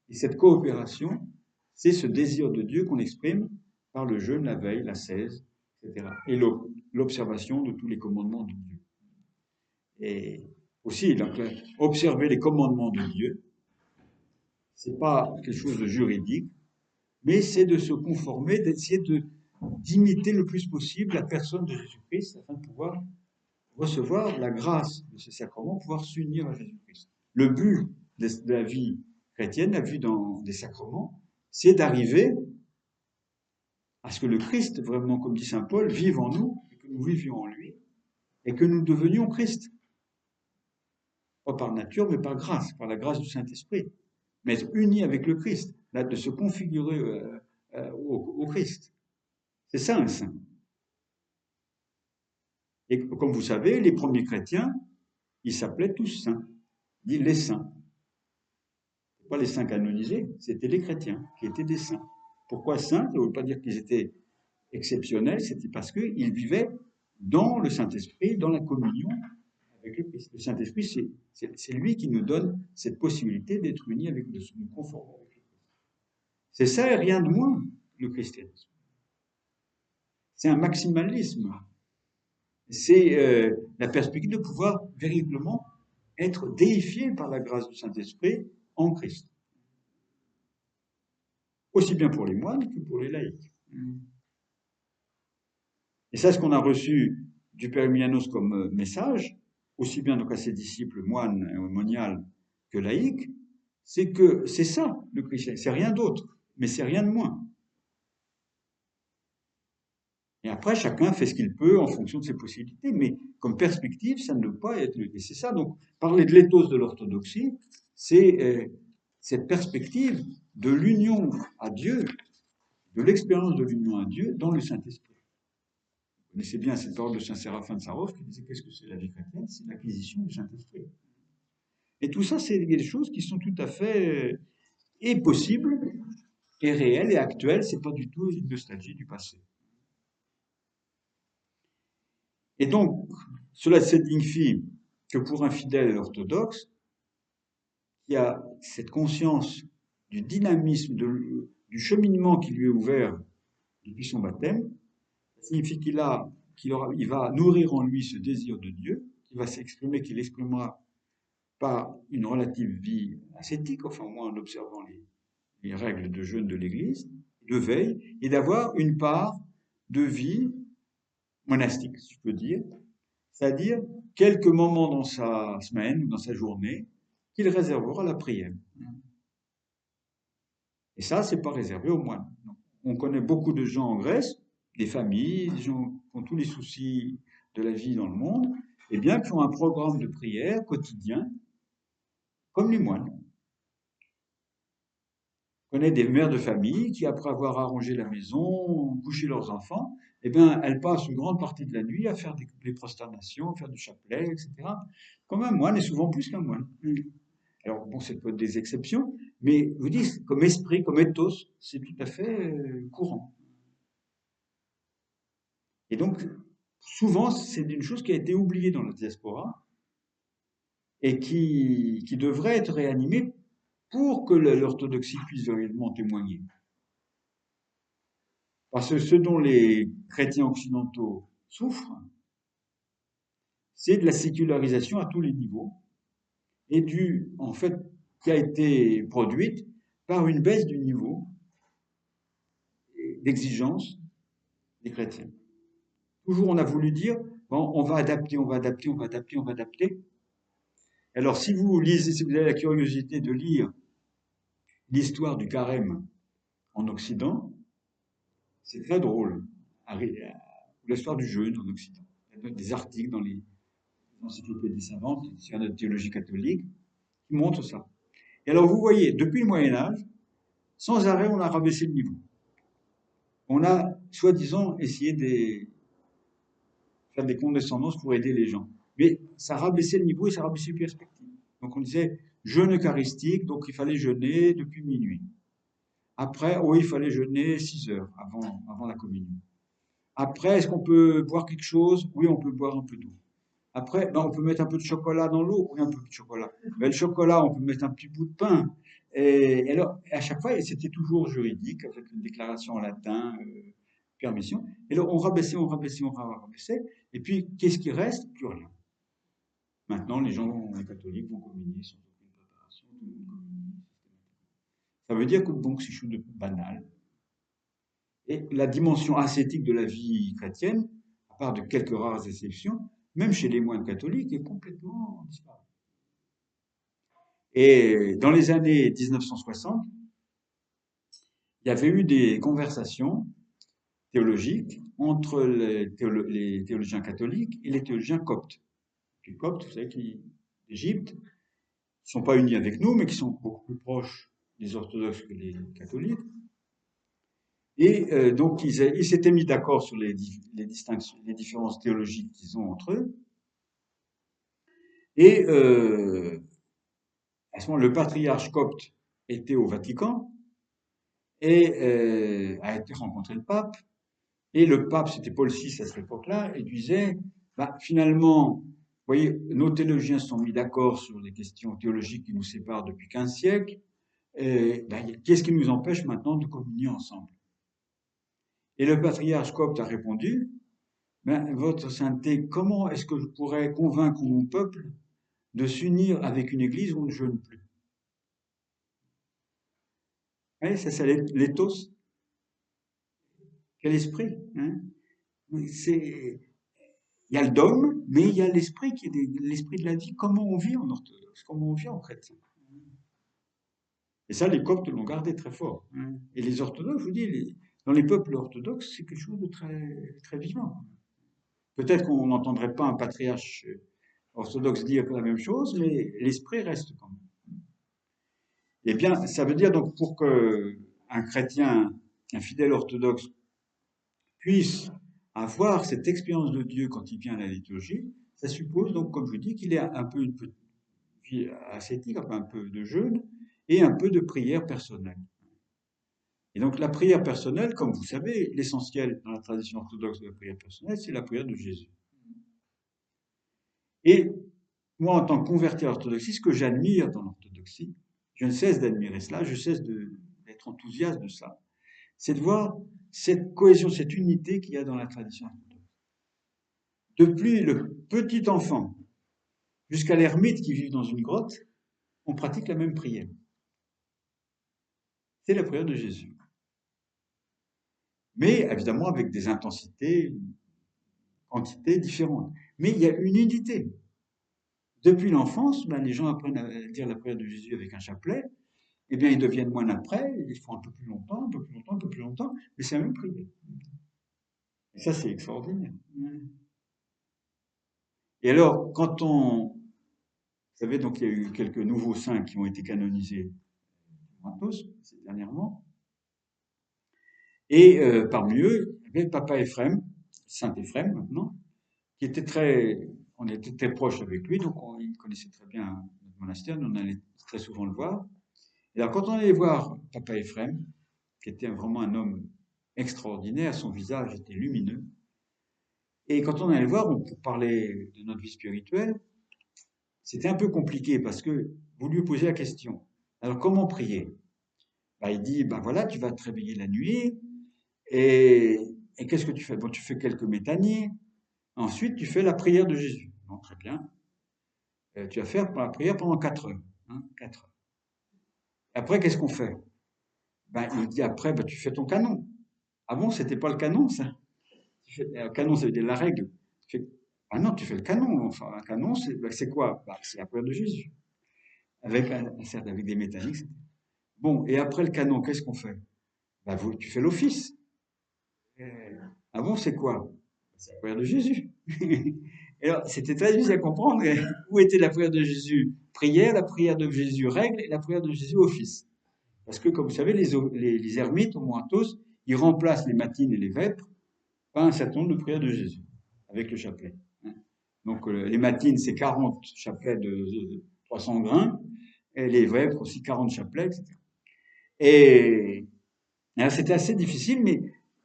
Et cette coopération, c'est ce désir de Dieu qu'on exprime par le jeûne, la veille, l'ascèse, etc. Et l'observation de tous les commandements de Dieu. Et aussi, donc, observer les commandements de Dieu, c'est pas quelque chose de juridique, mais c'est de se conformer, d'essayer d'imiter le plus possible la personne de Jésus-Christ afin de pouvoir recevoir la grâce de ces sacrements, pouvoir s'unir à Jésus-Christ. Le but de la vie chrétienne, la vie dans des sacrements, c'est d'arriver à ce que le Christ, vraiment comme dit saint Paul, vive en nous, et que nous vivions en lui, et que nous devenions Christ. pas par nature, mais par grâce, par la grâce du Saint-Esprit, mais être unis avec le Christ, là, de se configurer au Christ. C'est ça un saint. Et comme vous savez, les premiers chrétiens, ils s'appelaient tous saints, dit les saints. Pas les saints canonisés, c'était les chrétiens qui étaient des saints. Pourquoi saints? Ça ne veut pas dire qu'ils étaient exceptionnels, c'était parce qu'ils vivaient dans le Saint-Esprit, dans la communion avec le Christ. Le Saint-Esprit, c'est lui qui nous donne cette possibilité d'être unis avec le nous conformer avec le Christ. C'est ça et rien de moins, le christianisme. C'est un maximalisme. C'est la perspective de pouvoir véritablement être déifié par la grâce du Saint-Esprit en Christ. Aussi bien pour les moines que pour les laïcs. Et ça, ce qu'on a reçu du Père Emilianos comme message, aussi bien donc à ses disciples moines et moniales que laïcs, c'est que c'est ça le christianisme, c'est rien d'autre, mais c'est rien de moins. Et après, chacun fait ce qu'il peut en fonction de ses possibilités, mais comme perspective, ça ne doit pas être... Et c'est ça, donc, parler de l'éthos de l'orthodoxie, c'est cette perspective de l'union à Dieu, de l'expérience de l'union à Dieu dans le Saint-Esprit. Vous connaissez bien cette parole de Saint Séraphin de Sarov qui disait qu'est-ce que c'est la vie chrétienne? C'est l'acquisition du Saint-Esprit. Et tout ça, c'est des choses qui sont tout à fait et possibles, et réelles, et actuelles. C'est pas du tout une nostalgie du passé. Et donc, cela signifie que pour un fidèle orthodoxe, qui a cette conscience du dynamisme, du cheminement qui lui est ouvert depuis son baptême, ça signifie il va nourrir en lui ce désir de Dieu, qui va s'exprimer, qu'il exprimera par une relative vie ascétique, enfin au moins en observant les règles de jeûne de l'Église, de veille, et d'avoir une part de vie monastique, si je peux dire, c'est-à-dire quelques moments dans sa semaine ou dans sa journée qu'il réservera à la prière. Et ça, c'est pas réservé aux moines. On connaît beaucoup de gens en Grèce, des familles, des gens qui ont tous les soucis de la vie dans le monde, et bien qui ont un programme de prière quotidien, comme les moines. On connaît des mères de famille qui, après avoir arrangé la maison, couché leurs enfants, eh bien, elles passent une grande partie de la nuit à faire des prosternations, à faire du chapelet, etc. Comme un moine, et souvent plus qu'un moine. Alors, bon, c'est peut-être des exceptions, mais je vous dis, comme esprit, comme ethos, c'est tout à fait courant. Et donc, souvent, c'est une chose qui a été oubliée dans la diaspora et qui devrait être réanimée pour que l'orthodoxie puisse véritablement témoigner. Parce que ce dont les chrétiens occidentaux souffrent, c'est de la sécularisation à tous les niveaux et en fait, qui a été produite par une baisse du niveau d'exigence des chrétiens. Toujours on a voulu dire, bon, on va adapter, on va adapter, on va adapter, on va adapter. Alors si vous lisez, si vous avez la curiosité de lire l'histoire du carême en Occident, c'est très drôle. L'histoire du jeûne en Occident. Il y a des articles dans les encyclopédies savantes sur la théologie catholique qui montrent ça. Et alors vous voyez, depuis le Moyen-Âge, sans arrêt, on a rabaissé le niveau. On a, soi-disant, essayé de faire des condescendances pour aider les gens. Mais ça rabaissait le niveau et ça rabaissait les perspectives. Donc on disait jeûne eucharistique, donc il fallait jeûner depuis minuit. Après, oui, il fallait jeûner 6 heures avant la communion. Après, est-ce qu'on peut boire quelque chose? Oui, on peut boire un peu d'eau. Après, ben, on peut mettre un peu de chocolat dans l'eau. Oui, un peu de chocolat. Ben, le chocolat, on peut mettre un petit bout de pain. Et alors, à chaque fois, c'était toujours juridique, avec une déclaration en latin, permission. Et alors, on rabaissait, on rabaissait, on rabaissait. Et puis, qu'est-ce qui reste? Plus rien. Maintenant, les catholiques vont communier sans aucune préparation. Tout le monde communie. Ça veut dire que donc c'est quelque chose de banal. Et la dimension ascétique de la vie chrétienne, à part de quelques rares exceptions, même chez les moines catholiques, est complètement disparue. Et dans les années 1960, il y avait eu des conversations théologiques entre les théologiens catholiques et les théologiens coptes. Les coptes, vous savez, d'Égypte, sont pas unis avec nous, mais qui sont beaucoup plus proches des orthodoxes que les catholiques. Et donc, ils s'étaient mis d'accord sur les distinctions, les différences théologiques qu'ils ont entre eux. Et à ce moment, le patriarche copte était au Vatican et a été rencontrer le pape. Et le pape, c'était Paul VI à cette époque-là, et disait, bah, finalement, vous voyez, nos théologiens se sont mis d'accord sur les questions théologiques qui nous séparent depuis 15 siècles. Et bah, qu'est-ce qui nous empêche maintenant de communier ensemble? Et le patriarche copte a répondu, ben, votre sainteté, comment est-ce que je pourrais convaincre mon peuple de s'unir avec une église où on ne jeûne plus? Ouais, ça, c'est l'éthos. Quel esprit, hein? C'est, il y a le dogme, mais il y a l'esprit qui est l'esprit de la vie. Comment on vit en orthodoxe? Comment on vit en chrétien? Et ça, les Coptes l'ont gardé très fort, hein. Et les orthodoxes, je vous dis, dans les peuples orthodoxes, c'est quelque chose de très, très vivant. Peut-être qu'on n'entendrait pas un patriarche orthodoxe dire la même chose, mais l'esprit reste quand même. Eh bien, ça veut dire donc pour que un chrétien, un fidèle orthodoxe puisse avoir cette expérience de Dieu quand il vient à la liturgie, ça suppose donc, comme je dis, qu'il ait un peu une petite vie ascétique, enfin un peu de jeûne et un peu de prière personnelle. Et donc la prière personnelle, comme vous savez, l'essentiel dans la tradition orthodoxe de la prière personnelle, c'est la prière de Jésus. Et moi, en tant que converti à l'orthodoxie, ce que j'admire dans l'orthodoxie, je ne cesse d'admirer cela, je cesse d'être enthousiaste de ça, c'est de voir cette cohésion, cette unité qu'il y a dans la tradition orthodoxe. Depuis le petit enfant jusqu'à l'ermite qui vit dans une grotte, on pratique la même prière. C'est la prière de Jésus. Mais évidemment avec des intensités, quantités différentes. Mais il y a une unité. Depuis l'enfance, ben, les gens apprennent à dire la prière de Jésus avec un chapelet. Eh bien, ils deviennent moines après, ils font un peu plus longtemps, un peu plus longtemps, un peu plus longtemps, mais c'est la même prière. Et ça, c'est extraordinaire. Et alors, vous savez, donc il y a eu quelques nouveaux saints qui ont été canonisés tous, dernièrement. Et parmi eux, il y avait le Papa Éphrem, Saint Éphrem maintenant, qui était on était très proches avec lui, donc il connaissait très bien notre monastère, nous on allait très souvent le voir. Et alors quand on allait voir Papa Éphrem, qui était vraiment un homme extraordinaire, son visage était lumineux, et quand on allait le voir pour parler de notre vie spirituelle, c'était un peu compliqué parce que vous lui posez la question, alors comment prier? Bah, il dit, ben voilà, tu vas te réveiller la nuit, et, et qu'est-ce que tu fais? Bon, tu fais quelques métanies, ensuite tu fais la prière de Jésus. Bon, très bien. Tu vas faire la prière pendant 4 heures. Hein, 4 heures. Après, qu'est-ce qu'on fait? Ben, il dit après, ben, tu fais ton canon. Ah bon, c'était pas le canon, ça? Canon, ça veut dire la règle. Ah non, tu fais le canon. Enfin, un canon, c'est quoi? Ben, c'est la prière de Jésus. Certes, avec des métaniques. Bon, et après le canon, qu'est-ce qu'on fait? Ben, tu fais l'office. Ah bon, c'est quoi? C'est la prière de Jésus. Et alors, c'était très difficile à comprendre où était la prière de Jésus prière, la prière de Jésus règle et la prière de Jésus office. Parce que, comme vous savez, les ermites, au moins tous, ils remplacent les matines et les vêpres par un certain nombre de prières de Jésus, avec le chapelet. Donc, les matines, c'est 40 chapelets de 300 grains, et les vêpres aussi 40 chapelets, etc. Et alors, c'était assez difficile, mais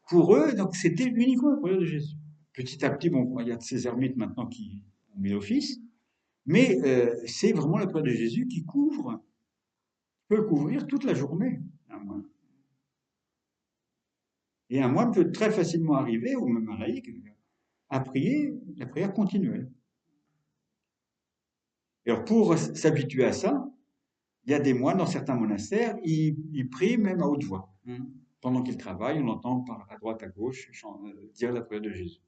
pour eux, donc, c'était uniquement la prière de Jésus. Petit à petit, bon, il y a de ces ermites maintenant qui ont mis l'office, mais c'est vraiment la prière de Jésus qui peut couvrir toute la journée. Et un moine peut très facilement arriver, ou même un laïc, à prier la prière continuelle. Et alors pour s'habituer à ça, il y a des moines dans certains monastères, ils prient même à haute voix. Pendant qu'ils travaillent, on entend à droite, à gauche dire la prière de Jésus.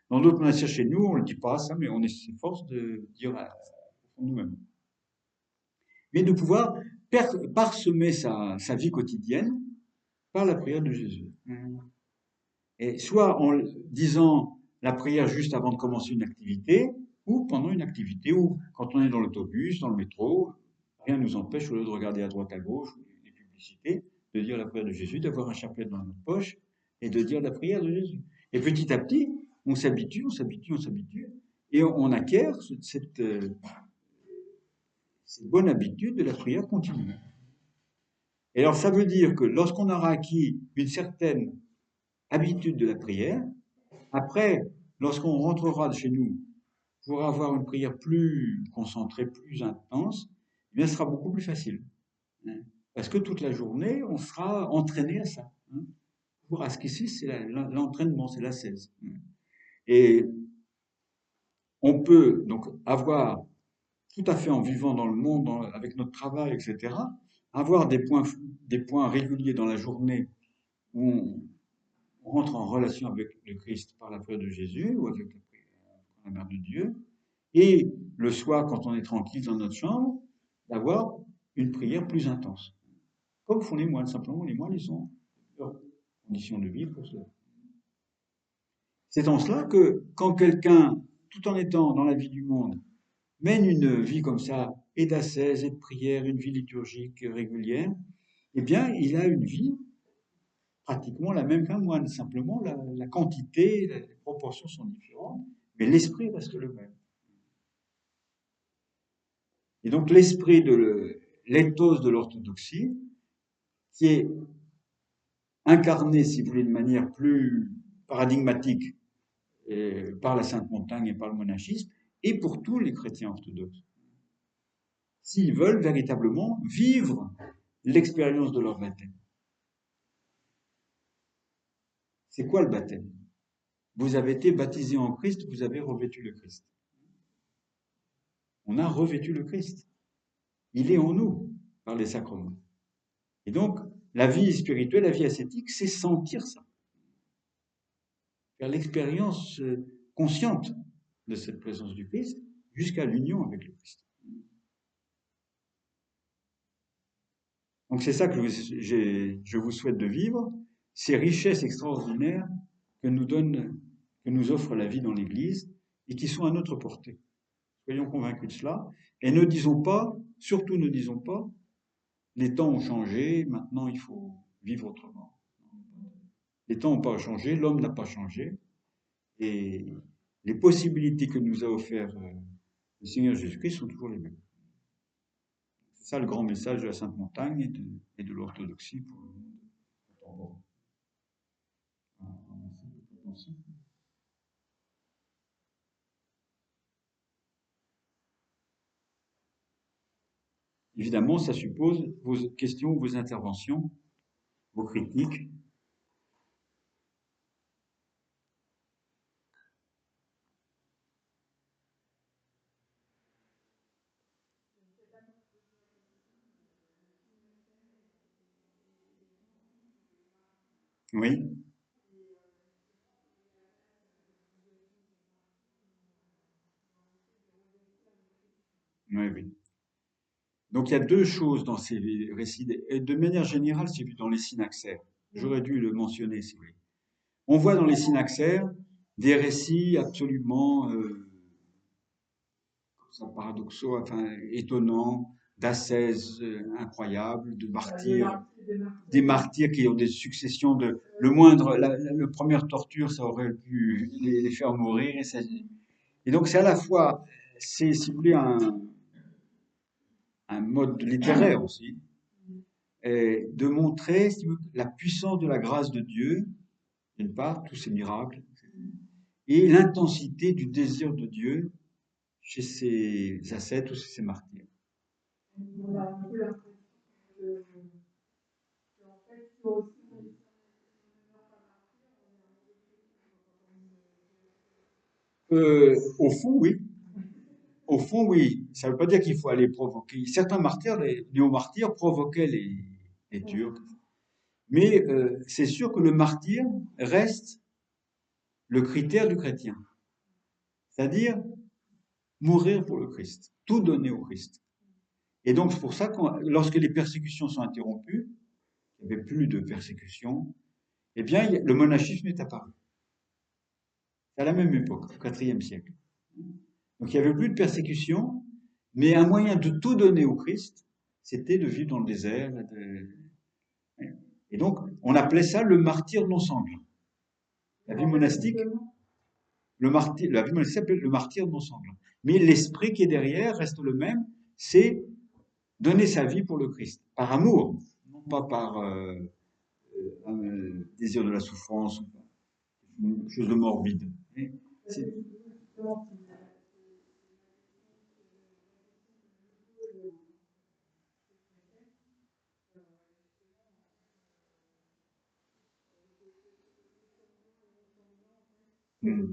Dans d'autres monastères chez nous, on ne le dit pas ça, mais on s'efforce de dire nous-mêmes. Mais de pouvoir parsemer sa vie quotidienne par la prière de Jésus. Et soit en disant la prière juste avant de commencer une activité, ou pendant une activité, ou quand on est dans l'autobus, dans le métro, Rien ne nous empêche, au lieu de regarder à droite à gauche, les publicités, de dire la prière de Jésus, d'avoir un chapelet dans notre poche et de dire la prière de Jésus. Et petit à petit, on s'habitue, on s'habitue, on s'habitue, et on acquiert cette bonne habitude de la prière continue. Et alors, ça veut dire que lorsqu'on aura acquis une certaine habitude de la prière, après, lorsqu'on rentrera de chez nous pour avoir une prière plus concentrée, plus intense, eh bien, ce sera beaucoup plus facile. Hein. Parce que toute la journée, on sera entraîné à ça. Hein. Pour Askissis, c'est l'entraînement, c'est la 16. Et on peut donc avoir, tout à fait en vivant dans le monde, avec notre travail, etc., avoir des points réguliers dans la journée où on rentre en relation avec le Christ par la prière de Jésus ou avec la Mère de Dieu, et le soir, quand on est tranquille dans notre chambre, d'avoir une prière plus intense. Comme font les moines, simplement les moines, ils ont leur condition de vie pour cela. C'est en cela que quand quelqu'un, tout en étant dans la vie du monde, mène une vie comme ça, et d'ascèse, et de prière, une vie liturgique régulière, eh bien, il a une vie pratiquement la même qu'un moine. Simplement, la quantité, les proportions sont différentes, mais l'esprit reste le même. Et donc, l'esprit de l'éthos de l'orthodoxie, qui est incarné, si vous voulez, de manière plus paradigmatique par la Sainte Montagne et par le monachisme, et pour tous les chrétiens orthodoxes. S'ils veulent véritablement vivre l'expérience de leur baptême. C'est quoi le baptême? Vous avez été baptisé en Christ, vous avez revêtu le Christ. On a revêtu le Christ. Il est en nous par les sacrements. Et donc, la vie spirituelle, la vie ascétique, c'est sentir ça. Faire l'expérience consciente de cette présence du Christ jusqu'à l'union avec le Christ. Donc c'est ça que je vous souhaite de vivre, ces richesses extraordinaires que nous offre la vie dans l'Église et qui sont à notre portée. Soyons convaincus de cela et ne disons pas, surtout ne disons pas, les temps ont changé, maintenant il faut vivre autrement. Les temps n'ont pas changé, l'homme n'a pas changé et les possibilités que nous a offertes le Seigneur Jésus-Christ sont toujours les mêmes. C'est ça le grand message de la Sainte Montagne et de l'orthodoxie pour le monde. Évidemment, ça suppose vos questions, vos interventions, vos critiques. Oui. Oui, oui. Donc il y a deux choses dans ces récits, et de manière générale, c'est vu dans les synaxaires. J'aurais dû le mentionner, si vous voulez. On voit dans les synaxaires des récits absolument paradoxaux, enfin étonnants, d'ascèses incroyables, de martyrs, des martyrs qui ont des successions de le moindre, la première torture, ça aurait pu les faire mourir. Et donc c'est à la fois, c'est si vous voulez un mode littéraire aussi, de montrer la puissance de la grâce de Dieu, d'une part, tous ces miracles, et l'intensité du désir de Dieu chez ces ascètes ou chez ces martyrs. Au fond, oui. Au fond, oui. Ça ne veut pas dire qu'il faut aller provoquer. Certains martyrs, les néo-martyrs, provoquaient les Turcs. Mais c'est sûr que le martyr reste le critère du chrétien. C'est-à-dire mourir pour le Christ, tout donner au Christ. Et donc c'est pour ça que lorsque les persécutions sont interrompues, il n'y avait plus de persécutions, eh bien le monachisme est apparu. C'est à la même époque, au IVe siècle. Donc il n'y avait plus de persécutions, mais un moyen de tout donner au Christ, c'était de vivre dans le désert. Et donc, on appelait ça le martyr non sanglant. La vie monastique, la vie monastique s'appelle le martyr non sanglant. Mais l'esprit qui est derrière reste le même, c'est donner sa vie pour le Christ, par amour, non pas par un désir de la souffrance, une chose de morbide. C'est- Hmm.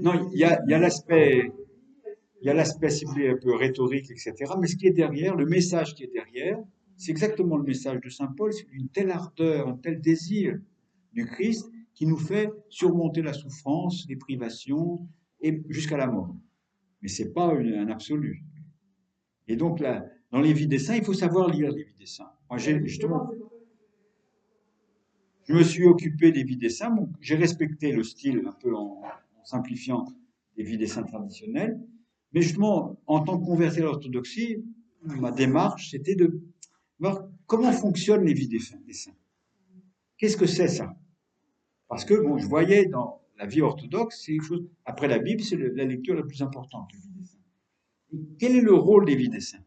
Non, il y a l'aspect ciblé un peu rhétorique, etc. Mais ce qui est derrière, le message qui est derrière, c'est exactement le message de Saint Paul, c'est une telle ardeur, un tel désir du Christ qui nous fait surmonter la souffrance, les privations, et jusqu'à la mort. Mais c'est pas un absolu. Et donc là, dans les vies des saints, il faut savoir lire les vies des saints. Moi, justement, je me suis occupé des vies des saints, bon, j'ai respecté le style un peu en simplifiant les vies des saints traditionnels, mais justement, en tant que converti à l'orthodoxie, ma démarche, c'était de voir comment fonctionnent les vies des saints. Qu'est-ce que c'est ça? Parce que bon, je voyais dans la vie orthodoxe, c'est quelque chose, après la Bible, c'est la lecture la plus importante, les vies des saints. Et quel est le rôle des vies des saints?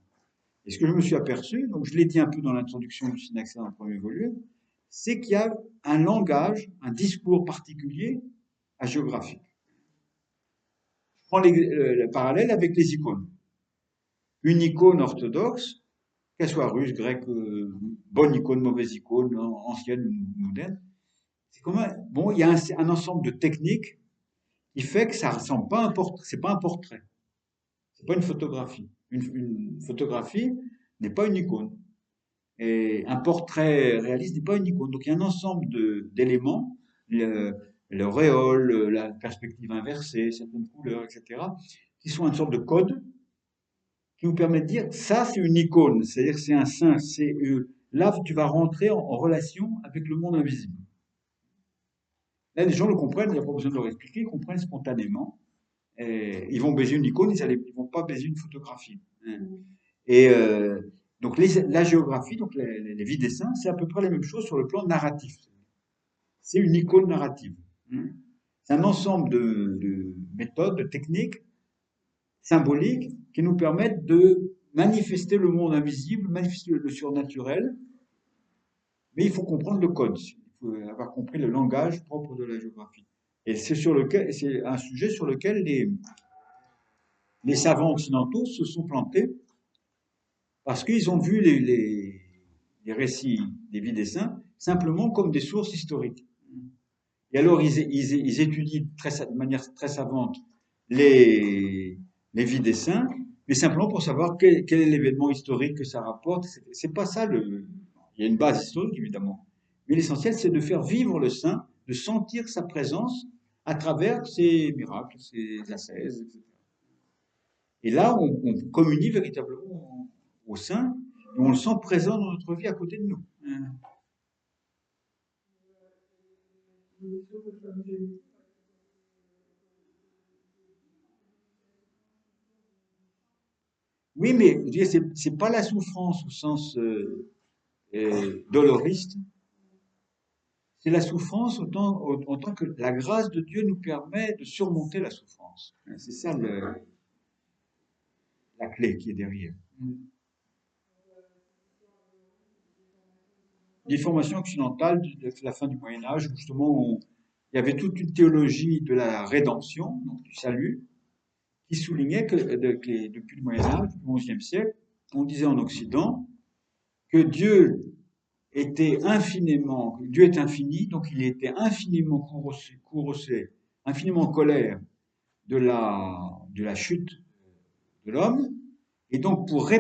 Et ce que je me suis aperçu, donc je l'ai dit un peu dans l'introduction du Synaxaire dans le premier volume, c'est qu'il y a un langage, un discours particulier hagiographique. Je prends le parallèle avec les icônes. Une icône orthodoxe, qu'elle soit russe, grecque, bonne icône, mauvaise icône, ancienne ou moderne, c'est comme bon, il y a un ensemble de techniques qui fait que ça ressemble pas à un portrait, c'est pas un portrait, c'est pas une photographie. Une photographie n'est pas une icône. Et un portrait réaliste n'est pas une icône. Donc il y a un ensemble d'éléments, l'auréole, la perspective inversée, certaines couleurs, etc., qui sont une sorte de code qui nous permet de dire ça c'est une icône, c'est-à-dire que c'est un saint, c'est là tu vas rentrer en relation avec le monde invisible. Là les gens le comprennent, il n'y a pas besoin de leur expliquer, ils comprennent spontanément. Et ils vont baiser une icône, ils vont pas baiser une photographie. Et donc la géographie, donc les vies des saints, c'est à peu près la même chose sur le plan narratif. C'est une icône narrative. C'est un ensemble de méthodes, de techniques symboliques qui nous permettent de manifester le monde invisible, manifester le surnaturel, mais il faut comprendre le code, il faut avoir compris le langage propre de la géographie. Et c'est un sujet sur lequel les savants occidentaux se sont plantés parce qu'ils ont vu les récits des vies des saints simplement comme des sources historiques. Et alors ils étudient de manière très savante les, les vies des saints, mais simplement pour savoir quel est l'événement historique que ça rapporte. C'est pas ça le. Il y a une base historique évidemment, mais l'essentiel c'est de faire vivre le saint, de sentir sa présence à travers ses miracles, ses ascèses, etc. Et là, on communie véritablement au saint, et on le sent présent dans notre vie à côté de nous. Oui, mais je veux dire, c'est pas la souffrance au sens doloriste, c'est la souffrance en tant que la grâce de Dieu nous permet de surmonter la souffrance. C'est ça la clé qui est derrière. Les formations occidentales de la fin du Moyen Âge, où justement il y avait toute une théologie de la rédemption, donc du salut, qui soulignait que depuis le Moyen Âge, du XIe siècle, on disait en Occident que Dieu est infini, donc il était infiniment courroucé, infiniment en colère de la chute de l'homme, et donc pour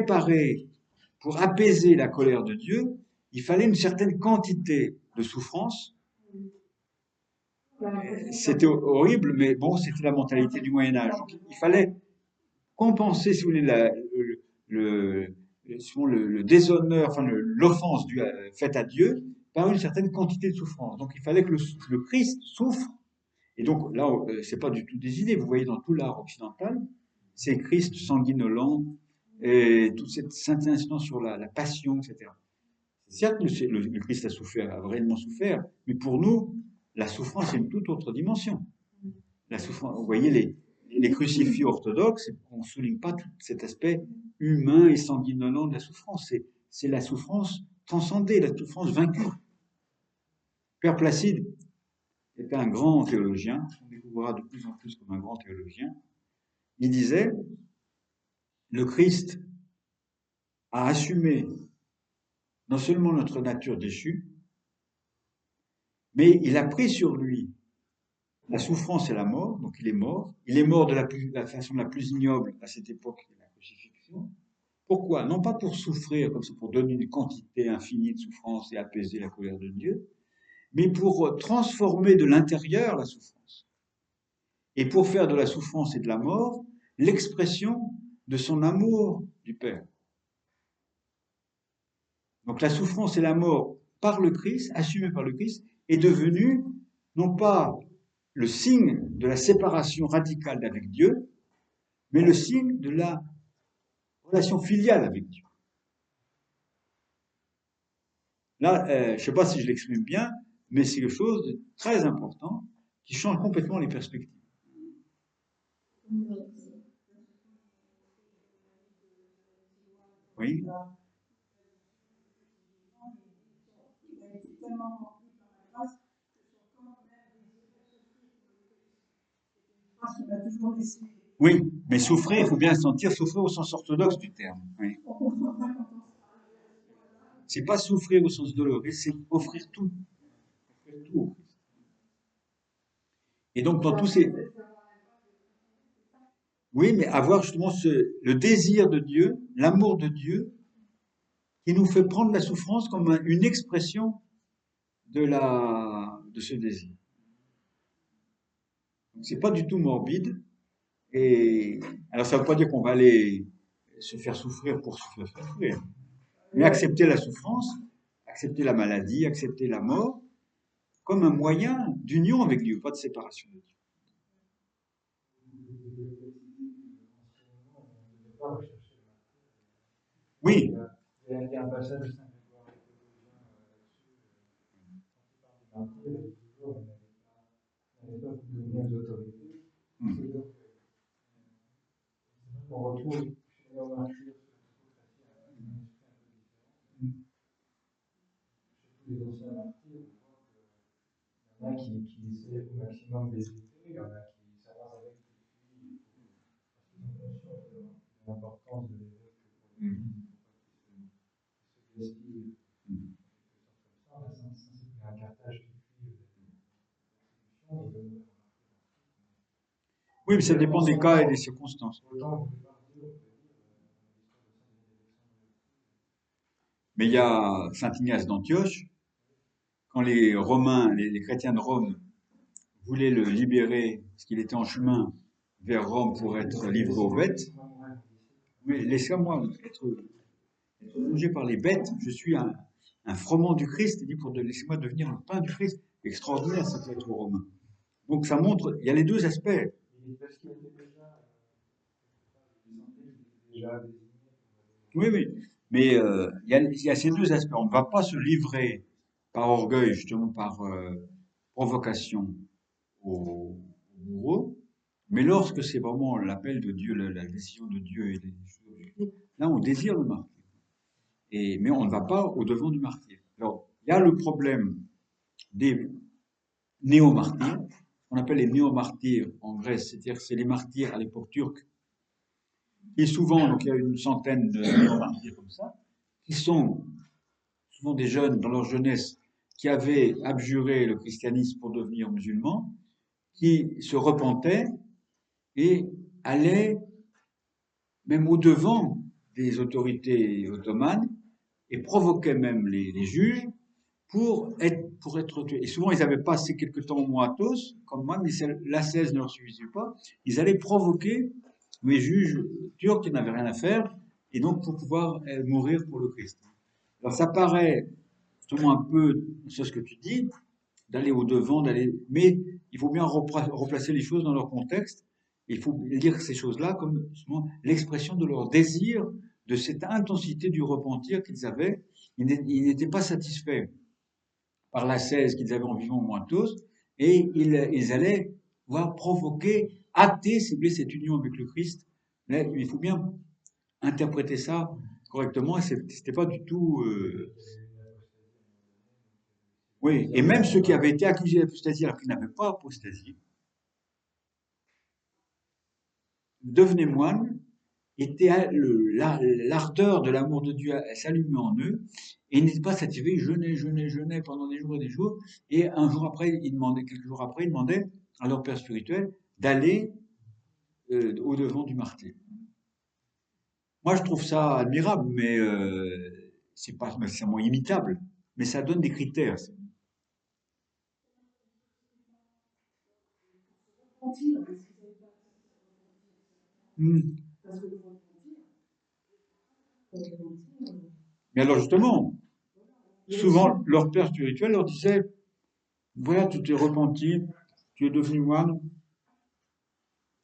apaiser la colère de Dieu, il fallait une certaine quantité de souffrance. C'était horrible, mais bon, c'était la mentalité du Moyen Âge. Donc, il fallait compenser, si vous voulez, le déshonneur, enfin l'offense faite à Dieu par une certaine quantité de souffrance. Donc il fallait que le Christ souffre. Et donc là, c'est pas du tout des idées. Vous voyez dans tout l'art occidental, c'est Christ sanguinolent et toute cette incidence sur la passion, etc. Certes, le Christ a souffert, a vraiment souffert, mais pour nous, la souffrance est une toute autre dimension. La souffrance, vous voyez, les crucifix orthodoxes, on ne souligne pas tout cet aspect humain et sanguinolent de la souffrance. C'est la souffrance transcendée, la souffrance vaincue. Père Placide était un grand théologien, on découvrira de plus en plus comme un grand théologien. Il disait, le Christ a assumé non seulement notre nature déchue, mais il a pris sur lui la souffrance et la mort, donc il est mort. Il est mort de la façon la plus ignoble à cette époque de la crucifixion. Pourquoi? Non pas pour souffrir, comme ça, pour donner une quantité infinie de souffrance et apaiser la colère de Dieu, mais pour transformer de l'intérieur la souffrance. Et pour faire de la souffrance et de la mort l'expression de son amour du Père. Donc la souffrance et la mort par le Christ, assumée par le Christ, est devenue non pas le signe de la séparation radicale avec Dieu, mais le signe de la relation filiale avec Dieu. Là, je ne sais pas si je l'exprime bien, mais c'est quelque chose de très important qui change complètement les perspectives. Oui. Oui, mais souffrir, il faut bien sentir souffrir au sens orthodoxe du terme. Oui. C'est pas souffrir au sens douloureux, c'est offrir tout. Offrir tout au Christ. Et donc, dans tous ces. Oui, mais avoir justement le désir de Dieu, l'amour de Dieu, qui nous fait prendre la souffrance comme une expression de ce désir. C'est pas du tout morbide. Et alors, ça ne veut pas dire qu'on va aller se faire souffrir pour se faire souffrir, mais accepter la souffrance, accepter la maladie, accepter la mort, comme un moyen d'union avec Dieu, pas de séparation de Dieu. Oui. Il y a un passage de Saint-Grégoire là-dessus, toujours, on n'avait pas donné aux autorités. On retrouve chez les martyrs chez tous les anciens martyrs, on voit qu'il y en a qui essaient au maximum d'éviter, il y en a qui s'avancent avec les filles parce qu'ils ont conscience de l'importance de l'évêque pour les filles, pour qu'ils se gaspillent. Ça, c'est un cartage qui fuit l'exécution. Oui, mais ça dépend des cas et des circonstances. Mais il y a saint Ignace d'Antioche, quand les Romains, les chrétiens de Rome voulaient le libérer, parce qu'il était en chemin vers Rome pour être livré aux bêtes. Mais laissez-moi être logé par les bêtes, je suis un froment du Christ, il dit laissez-moi devenir le pain du Christ. Extraordinaire cette lettre aux Romains. Donc ça montre, il y a les deux aspects. Oui, oui, mais il y a ces deux aspects. On ne va pas se livrer par orgueil, justement par provocation au bourreau, mais lorsque c'est vraiment l'appel de Dieu, la décision de Dieu, et là on désire le martyr. Mais on ne va pas au-devant du martyr. Alors, il y a le problème des néo-martyrs, qu'on appelle les néo-martyrs en Grèce, c'est-à-dire que c'est les martyrs à l'époque turque. Et souvent, donc il y a une centaine de néo-martyrs comme ça, qui sont souvent des jeunes dans leur jeunesse qui avaient abjuré le christianisme pour devenir musulmans, qui se repentaient et allaient même au-devant des autorités ottomanes et provoquaient même les juges pour être tués. Et souvent, ils avaient passé quelque temps au moins à Athos, comme moi, mais l'ascèse ne leur suffisait pas. Ils allaient provoquer les juges turcs qui n'avaient rien à faire, et donc pour pouvoir mourir pour le Christ. Alors ça paraît justement un peu, c'est ce que tu dis, d'aller au-devant, mais il faut bien replacer les choses dans leur contexte. Il faut lire ces choses-là comme justement l'expression de leur désir, de cette intensité du repentir qu'ils avaient. Ils n'étaient pas satisfaits par l'ascèse qu'ils avaient en vivant au moins tous, et ils allaient voir provoquer, hâter, cibler cette union avec le Christ. Mais il faut bien interpréter ça correctement, et c'était pas du tout. Oui, et même ceux qui avaient été accusés d'apostasie alors qu'ils n'avaient pas apostasie, devenaient moines, l'ardeur de l'amour de Dieu s'allumait en eux, et ils n'étaient pas satisfaits, ils jeûnaient pendant des jours et des jours, et un jour après, quelques jours après, ils demandaient à leur père spirituel d'aller au-devant du martyr. Moi, je trouve ça admirable, mais c'est pas nécessairement imitable, mais ça donne des critères. Hmm. Mais alors justement, souvent leur père spirituel leur disait, voilà, tu t'es repenti, tu es devenu moine,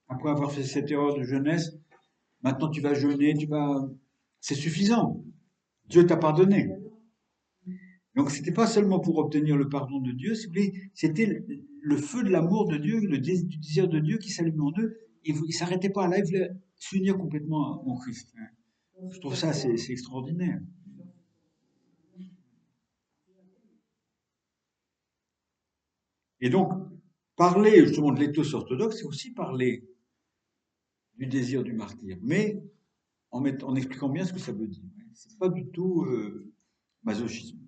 après avoir fait cette erreur de jeunesse, maintenant tu vas jeûner, c'est suffisant. Dieu t'a pardonné. Donc c'était pas seulement pour obtenir le pardon de Dieu, c'était le feu de l'amour de Dieu, du désir de Dieu qui s'allumait en eux. Ils s'arrêtaient pas là, ils voulaient s'unir complètement en Christ. Je trouve ça c'est extraordinaire. Et donc parler justement de l'éthos orthodoxe, c'est aussi parler du désir du martyr, mais en expliquant bien ce que ça veut dire. C'est pas du tout masochisme.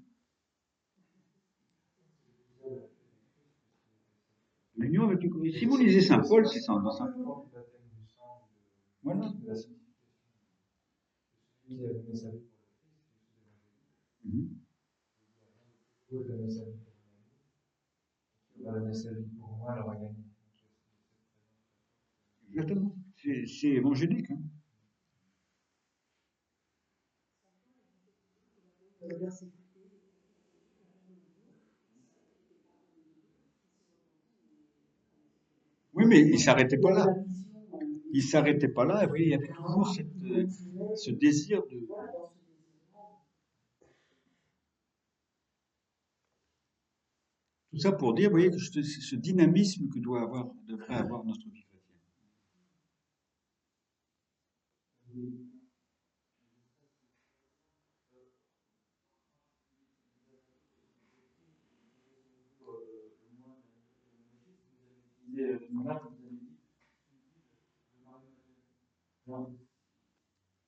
L'union avec le Christ. Si vous lisez Saint Paul, c'est ça dans Saint Paul. Voilà. Mhm. Exactement. C'est évangélique. Hein. Oui, mais il s'arrêtait pas là. Il s'arrêtait pas là. Oui, il y avait toujours ce désir de. Tout ça pour dire, vous voyez, que ce dynamisme que devrait avoir notre vie chrétienne.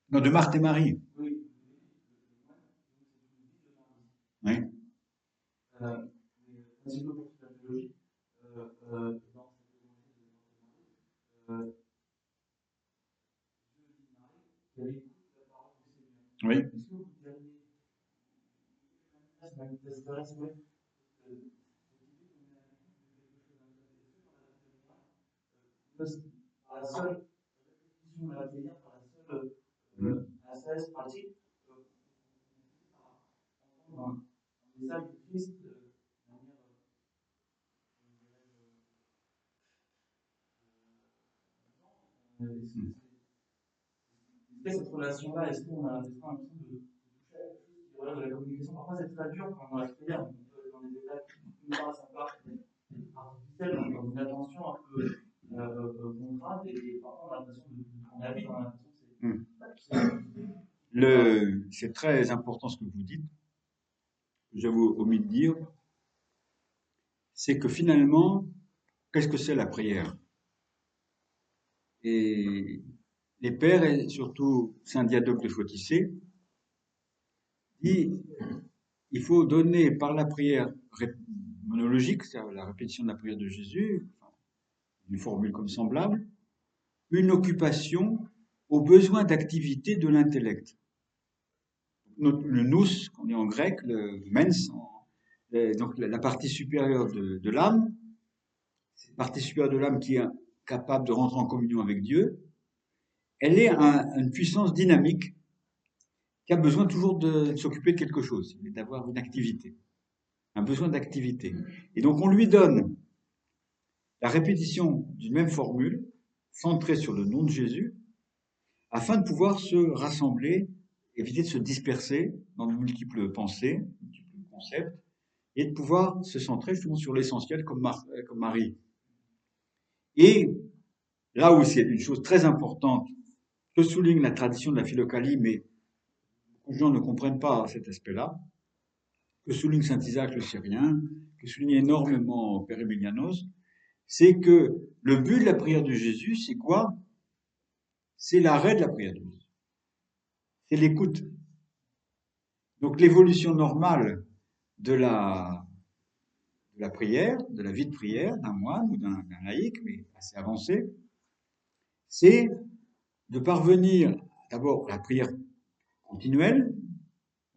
Non, de Marthe et Marie. Oui. Oui. Mhm. Mhm. C'est très important ce que vous dites. J'avais omis de dire, c'est que finalement, qu'est-ce que c'est la prière? Et les pères, et surtout Saint Diadoque de Photissée, dit il faut donner par la prière monologique, c'est-à-dire la répétition de la prière de Jésus, une formule comme semblable, une occupation aux besoins d'activité de l'intellect. Le nous, qu'on dit en grec, le mens, donc la partie supérieure de l'âme, cette partie supérieure de l'âme qui est capable de rentrer en communion avec Dieu, elle est une puissance dynamique qui a besoin toujours de s'occuper de quelque chose, d'avoir une activité, un besoin d'activité. Et donc on lui donne la répétition d'une même formule, centrée sur le nom de Jésus, afin de pouvoir se rassembler, éviter de se disperser dans de multiples pensées, multiples concepts, et de pouvoir se centrer justement sur l'essentiel comme Marie. Et là où c'est une chose très importante que souligne la tradition de la philokalie, mais beaucoup de gens ne comprennent pas cet aspect-là, que souligne saint Isaac le Syrien, que souligne énormément Père Emilianos, c'est que le but de la prière de Jésus, c'est quoi? C'est l'arrêt de la prière de Jésus. C'est l'écoute. Donc l'évolution normale de la prière, de la vie de prière d'un moine ou d'un laïc, mais assez avancé, c'est de parvenir d'abord à la prière continuelle,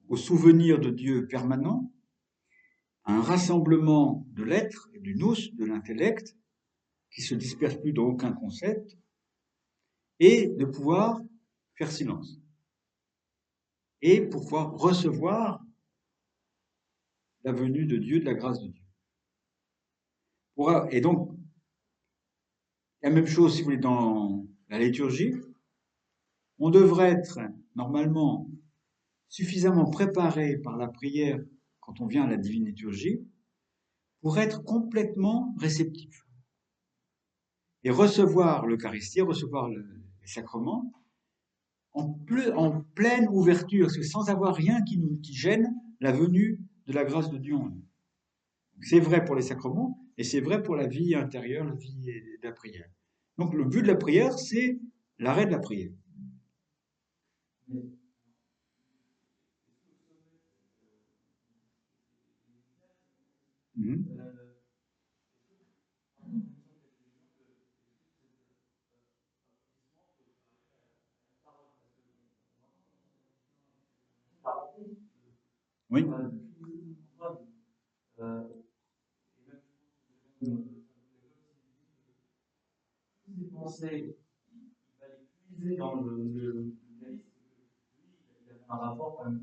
au souvenir de Dieu permanent, à un rassemblement de l'être et du nous, de l'intellect, qui se disperse plus dans aucun concept, et de pouvoir faire silence. Et pour pouvoir recevoir la venue de Dieu, de la grâce de Dieu. Et donc, la même chose, si vous voulez, dans la liturgie, on devrait être normalement suffisamment préparé par la prière quand on vient à la divine liturgie pour être complètement réceptif et recevoir l'Eucharistie, recevoir les sacrements en pleine ouverture, sans avoir rien qui gêne la venue de la grâce de Dieu en nous. C'est vrai pour les sacrements et c'est vrai pour la vie intérieure, la vie de la prière. Donc le but de la prière, c'est l'arrêt de la prière. Mmh. Oui. Pensées, il fallait puiser dans le calice, il avait un rapport quand même,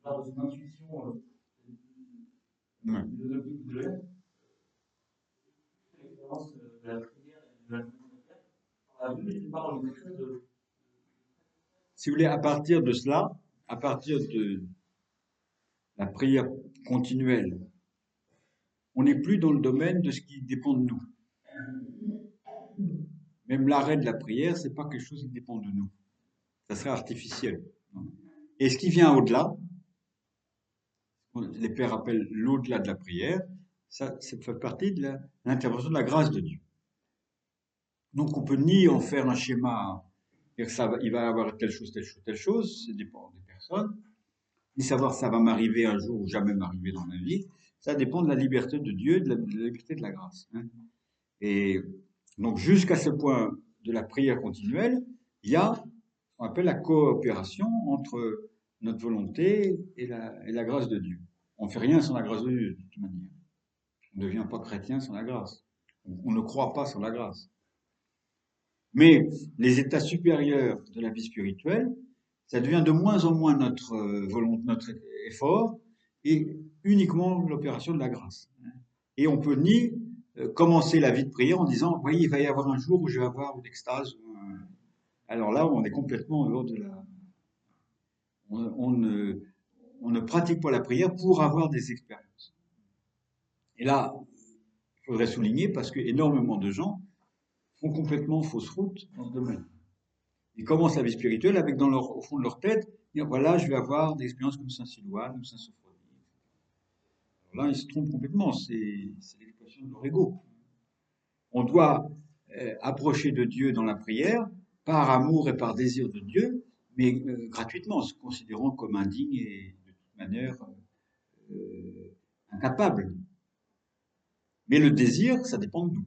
dans une intuition philosophique de l'être, l'expérience de la prière et de la prière, a vu une part de quelque chose de. Si vous voulez, à partir de cela, à partir de la prière continuelle, on n'est plus dans le domaine de ce qui dépend de nous. Même l'arrêt de la prière, c'est pas quelque chose qui dépend de nous. Ça serait artificiel. Et ce qui vient au-delà, les pères appellent l'au-delà de la prière, ça fait partie de l'intervention de la grâce de Dieu. Donc on peut ni en faire un schéma, dire que il va y avoir telle chose, telle chose, telle chose, ça dépend des personnes, ni savoir ça va m'arriver un jour ou jamais m'arriver dans ma vie, ça dépend de la liberté de Dieu, de la liberté de la grâce. Et donc jusqu'à ce point de la prière continuelle, il y a ce qu'on appelle la coopération entre notre volonté et la grâce de Dieu. On ne fait rien sans la grâce de Dieu, de toute manière. On ne devient pas chrétien sans la grâce. On ne croit pas sans la grâce. Mais les états supérieurs de la vie spirituelle, ça devient de moins en moins notre volonté, notre effort, et uniquement l'opération de la grâce. Et on peut ni commencer la vie de prière en disant, vous voyez, il va y avoir un jour où je vais avoir une extase. Alors là, on est complètement hors de la. On ne pratique pas la prière pour avoir des expériences. Et là, il faudrait souligner parce que énormément de gens font complètement fausse route dans ce domaine. Ils commencent la vie spirituelle avec au fond de leur tête, dire voilà, je vais avoir des expériences comme Saint Silouane ou Saint Sophronie. Alors là, ils se trompent complètement, c'est l'expression de leur ego. On doit approcher de Dieu dans la prière par amour et par désir de Dieu, mais gratuitement, se considérant comme indigne et de toute manière incapable. Mais le désir, ça dépend de nous.